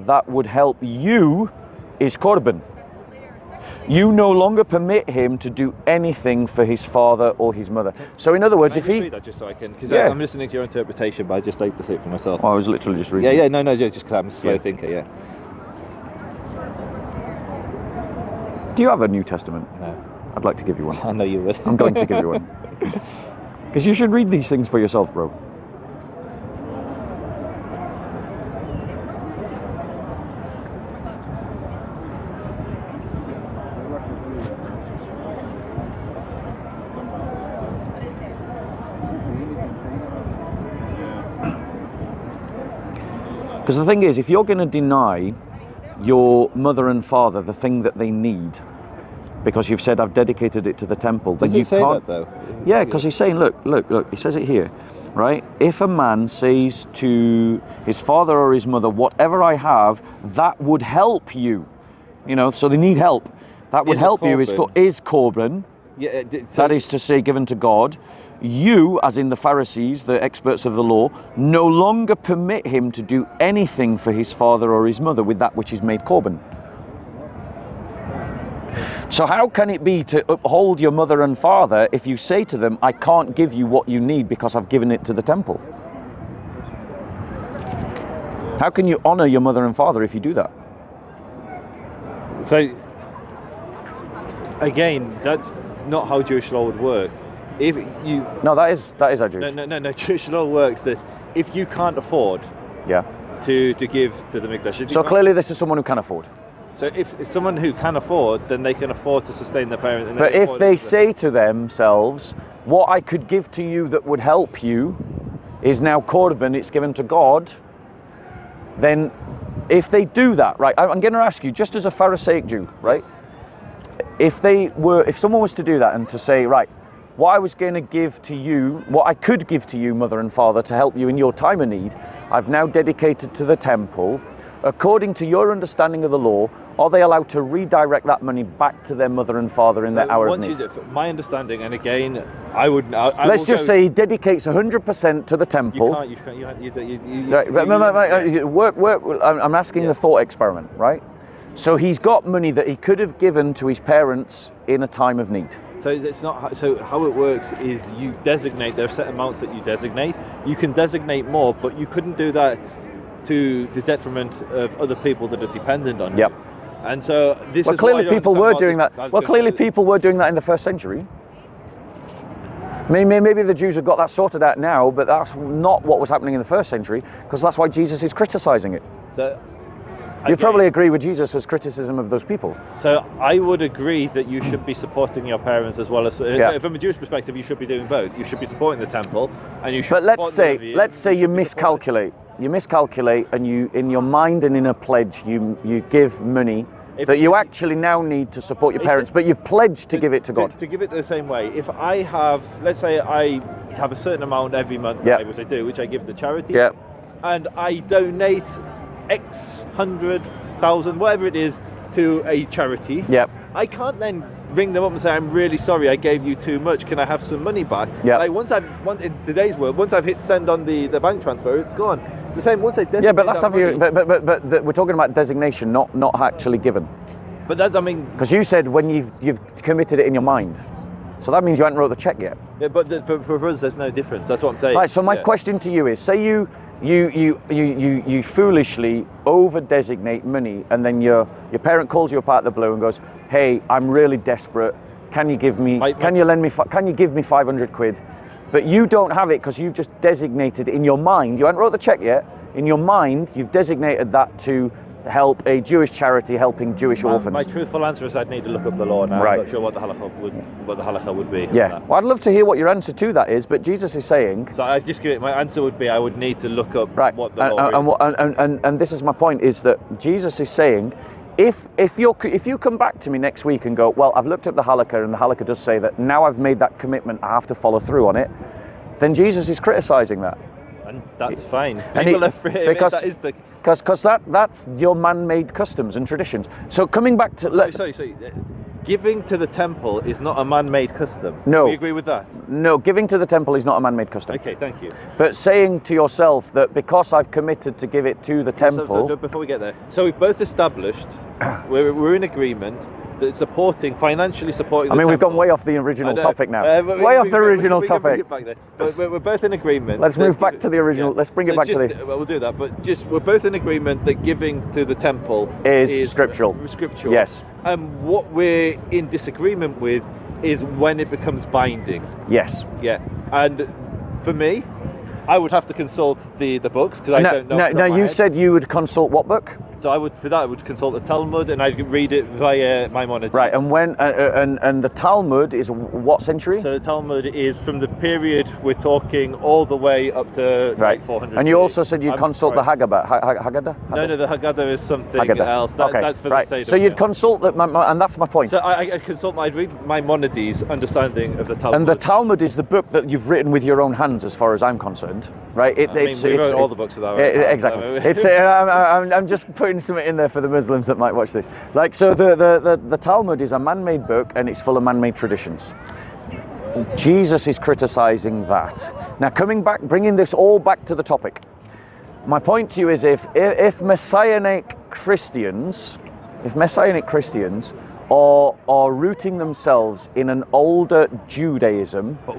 that would help you is korban. You no longer permit him to do anything for his father or his mother. So in other words, if he... read that just so I can, because I'm listening to your interpretation, but I just like to see it for myself. I was literally just reading. No, just because I'm a slow thinker, Do you have a New Testament? No. I'd like to give you one. I know you would. I'm going to give you one. Because you should read these things for yourself, bro. Because the thing is, if you're going to deny your mother and father the thing that they need, because you've said I've dedicated it to the temple, then you can't. That, though? Yeah, because he's saying, look, he says it here, right? If a man says to his father or his mother, whatever I have, that would help you, so they need help. That would help you is korban. Yeah, that is to say, given to God. You, as in the Pharisees, the experts of the law, no longer permit him to do anything for his father or his mother with that which is made korban. So how can it be to uphold your mother and father if you say to them, I can't give you what you need because I've given it to the temple? How can you honor your mother and father if you do that? So, again, that's not how Jewish law would work. If you... No, that is how Jewish. No. Jewish law works that if you can't afford to give to the Mikdash... So clearly this is someone who can afford. So if someone who can afford, then they can afford to sustain their parents. But if they say to themselves, what I could give to you that would help you is now korban, it's given to God, then if they do that, right, I'm going to ask you, just as a pharisaic Jew, right, if someone was to do that and to say, right, what I was going to give to you, what I could give to you, mother and father, to help you in your time of need, I've now dedicated to the temple. According to your understanding of the law, are they allowed to redirect that money back to their mother and father in their hour of need? My understanding, and again, let's just say he dedicates 100% to the temple. You can't. I'm asking the thought experiment, right? So he's got money that he could have given to his parents in a time of need. So it's not. So how it works is you designate. There are set amounts that you designate. You can designate more, but you couldn't do that to the detriment of other people that are dependent on you. And so this is clearly people were doing that. Well, clearly people were doing that in the first century. Maybe the Jews have got that sorted out now, but that's not what was happening in the first century, because that's why Jesus is criticizing it. So, you probably agree with Jesus' criticism of those people. So I would agree that you should be supporting your parents as well as, from a Jewish perspective, you should be doing both. You should be supporting the temple, and you should. But let's say you miscalculate. You miscalculate, and you, in your mind and in a pledge, you give money that you actually now need to support your parents, but you've pledged to give it to God. To give it the same way. If I have, let's say I have a certain amount every month, which I do, which I give to charity, and I donate X 100,000, whatever it is, to a charity, I can't then ring them up and say, I'm really sorry, I gave you too much, can I have some money back? Like in today's world, once I've hit send on the bank transfer, it's gone. It's the same once I designate but that's but we're talking about designation, not actually given. But that's, because you said when you've committed it in your mind, so that means you haven't wrote the check yet. Yeah, but for us, there's no difference. That's what I'm saying. Right. So my question to you is: say you foolishly over designate money, and then your parent calls you up out of the blue and goes, "Hey, I'm really desperate. Can you give me? Can you give me 500 quid?" But you don't have it because you've just designated in your mind. You haven't wrote the check yet. In your mind, you've designated that to help a Jewish charity helping Jewish orphans. My truthful answer is I'd need to look up the law now. Right. I'm not sure what the halakha would be. Yeah. Well, I'd love to hear what your answer to that is, but Jesus is saying... So I just give it, my answer would be I would need to look up what the law is. And this is my point, is that Jesus is saying, if you come back to me next week and go, well, I've looked up the halakha and the halakha does say that now I've made that commitment, I have to follow through on it, then Jesus is criticising that. And that's fine. Because that's your man-made customs and traditions. So coming back to... Sorry. Giving to the temple is not a man-made custom. No. Do you agree with that? No, giving to the temple is not a man-made custom. Okay, thank you. But saying to yourself that because I've committed to give it to the temple... So before we get there, so we've both established, we're in agreement that financially supporting the temple. we've gone way off the original topic now. Way off the original topic. But we're both in agreement. Let's move back to the original. Yeah. Let's bring it back to the... Well, we'll do that, but we're both in agreement that giving to the temple is scriptural. Scriptural. Yes. And what we're in disagreement with is when it becomes binding. Yes. Yeah. And for me, I would have to consult the books because I don't know. No, you said you would consult what book? So I would consult the Talmud and I'd read it via Maimonides. Right, and when and the Talmud is what century? So the Talmud is from the period we're talking all the way up to like 400. And you also said you'd consult the Haggadah. Haggadah? No, the Haggadah is something else. That's for the state. So you'd consult that, and that's my point. So I'd consult. I'd read Maimonides' understanding of the Talmud. And the Talmud is the book that you've written with your own hands, as far as I'm concerned, right? We wrote all the books with our own hands. Exactly. I'm just putting something in there for the Muslims that might watch this. So the Talmud is a man-made book and it's full of man-made traditions. Jesus is criticizing that. Now bringing this all back to the topic. My point to you is if Messianic Christians are rooting themselves in an older Judaism. But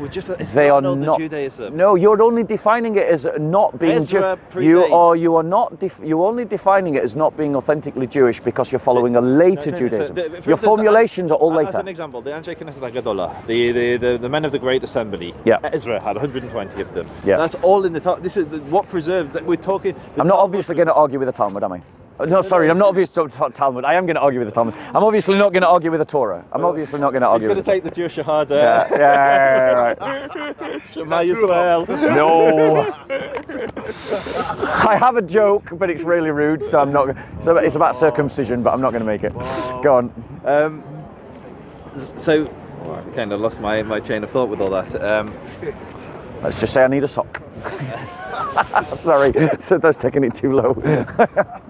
they are not Judaism. No, you're only defining it as not being Jewish. You're only defining it as not being authentically Jewish because you're following a later Judaism. So your formulations are all later. As an example, the Anshe Knesset HaGadolah, the men of the Great Assembly. Yeah. Ezra had 120 of them. Yeah. That's all in the Talmud. This is what preserves that we're talking. I'm not obviously going to argue with the Talmud, am I? No, sorry, I'm not obviously Talmud. I am going to argue with the Talmud. I'm obviously not going to argue with the Torah. I'm obviously not going to argue with the He's going to take the Jewish Shahada. Yeah, right. Shema Yisrael. No. I have a joke, but it's really rude, so I'm not. So it's about circumcision, but I'm not going to make it. Go on. So, I kind of lost my chain of thought with all that. Let's just say I need a sock. Sorry, so that's taking it too low.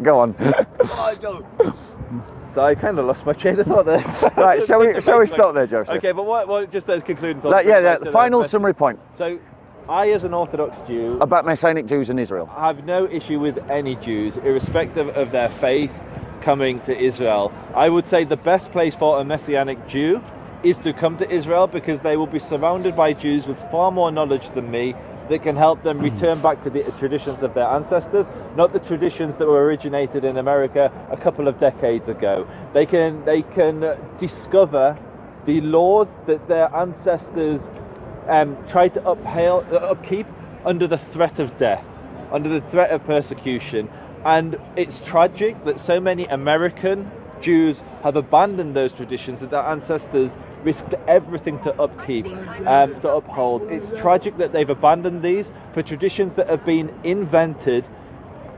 Go on. So I kind of lost my chain of thought there. Right, shall we stop there, Joseph? Okay, but what just a concluding thought. The final summary point. So, I, as an Orthodox Jew, about Messianic Jews in Israel, have no issue with any Jews, irrespective of their faith, coming to Israel. I would say the best place for a Messianic Jew is to come to Israel because they will be surrounded by Jews with far more knowledge than me that can help them return back to the traditions of their ancestors, not the traditions that were originated in America a couple of decades ago. They can discover the laws that their ancestors tried to upkeep under the threat of death, under the threat of persecution. And it's tragic that so many American Jews have abandoned those traditions that their ancestors risked everything to upkeep, to uphold. It's tragic that they've abandoned these for traditions that have been invented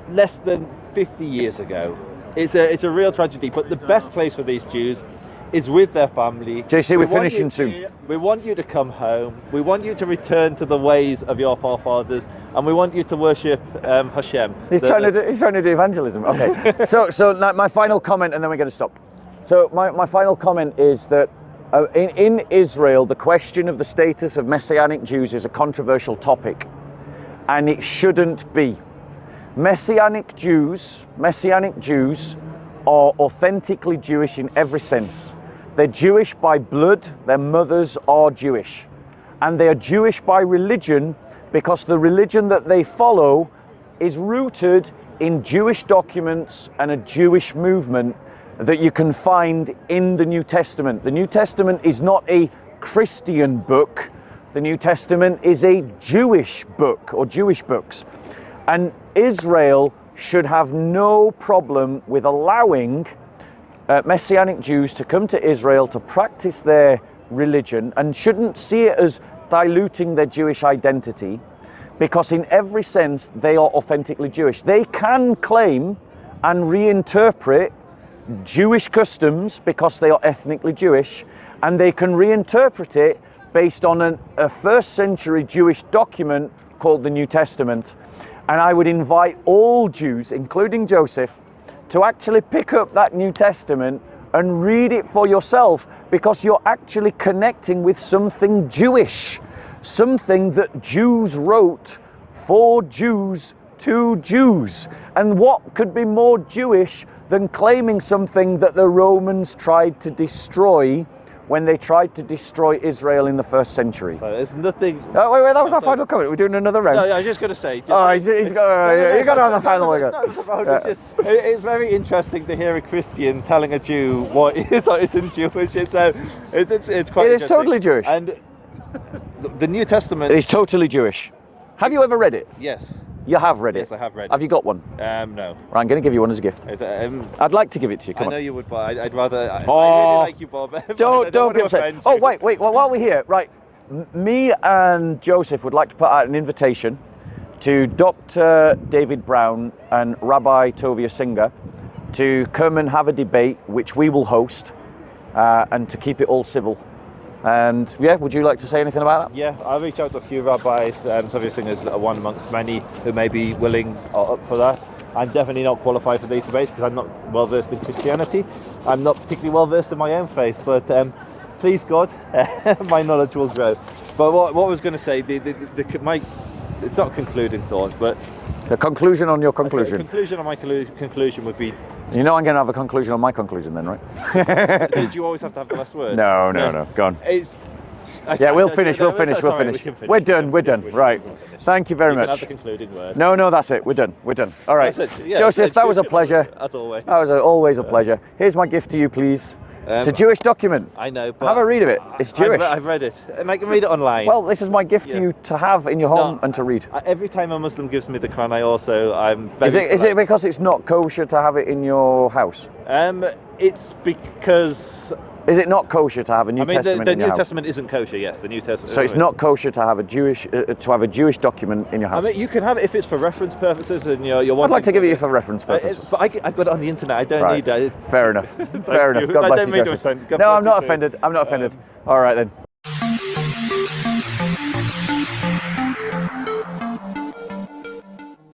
less than 50 years ago. It's a real tragedy, but the best place for these Jews is with their family. JC, we're finishing soon. We want you to come home. We want you to return to the ways of your forefathers, and we want you to worship Hashem. He's trying to do evangelism. Okay. so my final comment, and then we're going to stop. So my final comment is that in Israel, the question of the status of Messianic Jews is a controversial topic, and it shouldn't be. Messianic Jews are authentically Jewish in every sense. They're Jewish by blood, their mothers are Jewish. And they are Jewish by religion because the religion that they follow is rooted in Jewish documents and a Jewish movement that you can find in the New Testament. The New Testament is not a Christian book. The New Testament is a Jewish book or Jewish books. And Israel should have no problem with allowing Messianic Jews to come to Israel to practice their religion, and shouldn't see it as diluting their Jewish identity, because in every sense they are authentically Jewish. They can claim and reinterpret Jewish customs because they are ethnically Jewish, and they can reinterpret it based on a first century Jewish document called the New Testament. And I would invite all Jews, including Joseph, to actually pick up that New Testament and read it for yourself, because you're actually connecting with something Jewish, something that Jews wrote for Jews to Jews. And what could be more Jewish than claiming something that the Romans tried to destroy when they tried to destroy Israel in the first century? So there's nothing. Oh, wait, that was our final comment. We're doing another round. No, I was just going to say. He's got to have the final one. It's very interesting to hear a Christian telling a Jew what is or isn't Jewish. It's quite. It is totally Jewish. And the New Testament. It is totally Jewish. Have you ever read it? Yes. You have read it? Yes, I have read it. Have you got one? No. Right, I'm going to give you one as a gift. I'd like to give it to you. Come on. I know you would, but I'd rather. I Oh. really like you, Bob. Don't be upset. Oh, wait. Well, while we're here, right, me and Joseph would like to put out an invitation to Dr. David Brown and Rabbi Tovia Singer to come and have a debate, which we will host, and to keep it all civil. And yeah, would you like to say anything about that? Yeah, I'll reach out to a few rabbis, Tovia Singer is one amongst many who may be willing or up for that. I'm definitely not qualified for these debates because I'm not well versed in Christianity. I'm not particularly well versed in my own faith, but please God, my knowledge will grow. But what I was going to say, it's not a concluding thought, but the conclusion on your conclusion. The conclusion on my conclusion would be. You know I'm going to have a conclusion on my conclusion then, right? Did you always have to have the last word? No. Go on. We'll finish. We're done. Right. Thank you very much. Have the concluding word. No, that's it. We're done. All right. Joseph, that was a pleasure. As always. That was always a pleasure. Here's my gift to you, please. It's a Jewish document. I know, but have a read of it. It's Jewish. I've read it, and I can read it online. Well, this is my gift to you to have in your home and to read. Every time a Muslim gives me the Quran, I'm very. Is it because it's not kosher to have it in your house? It's because. Is it not kosher to have a New Testament the in your New house? Testament isn't kosher. Yes, the New Testament. So it's not kosher to have a Jewish document in your house. You can have it if it's for reference purposes, and you're wanting. I'd like to give it you for reference purposes. But I've got it on the internet. I don't need that. Fair enough. God bless you, Joseph. No, I'm not offended. All right then.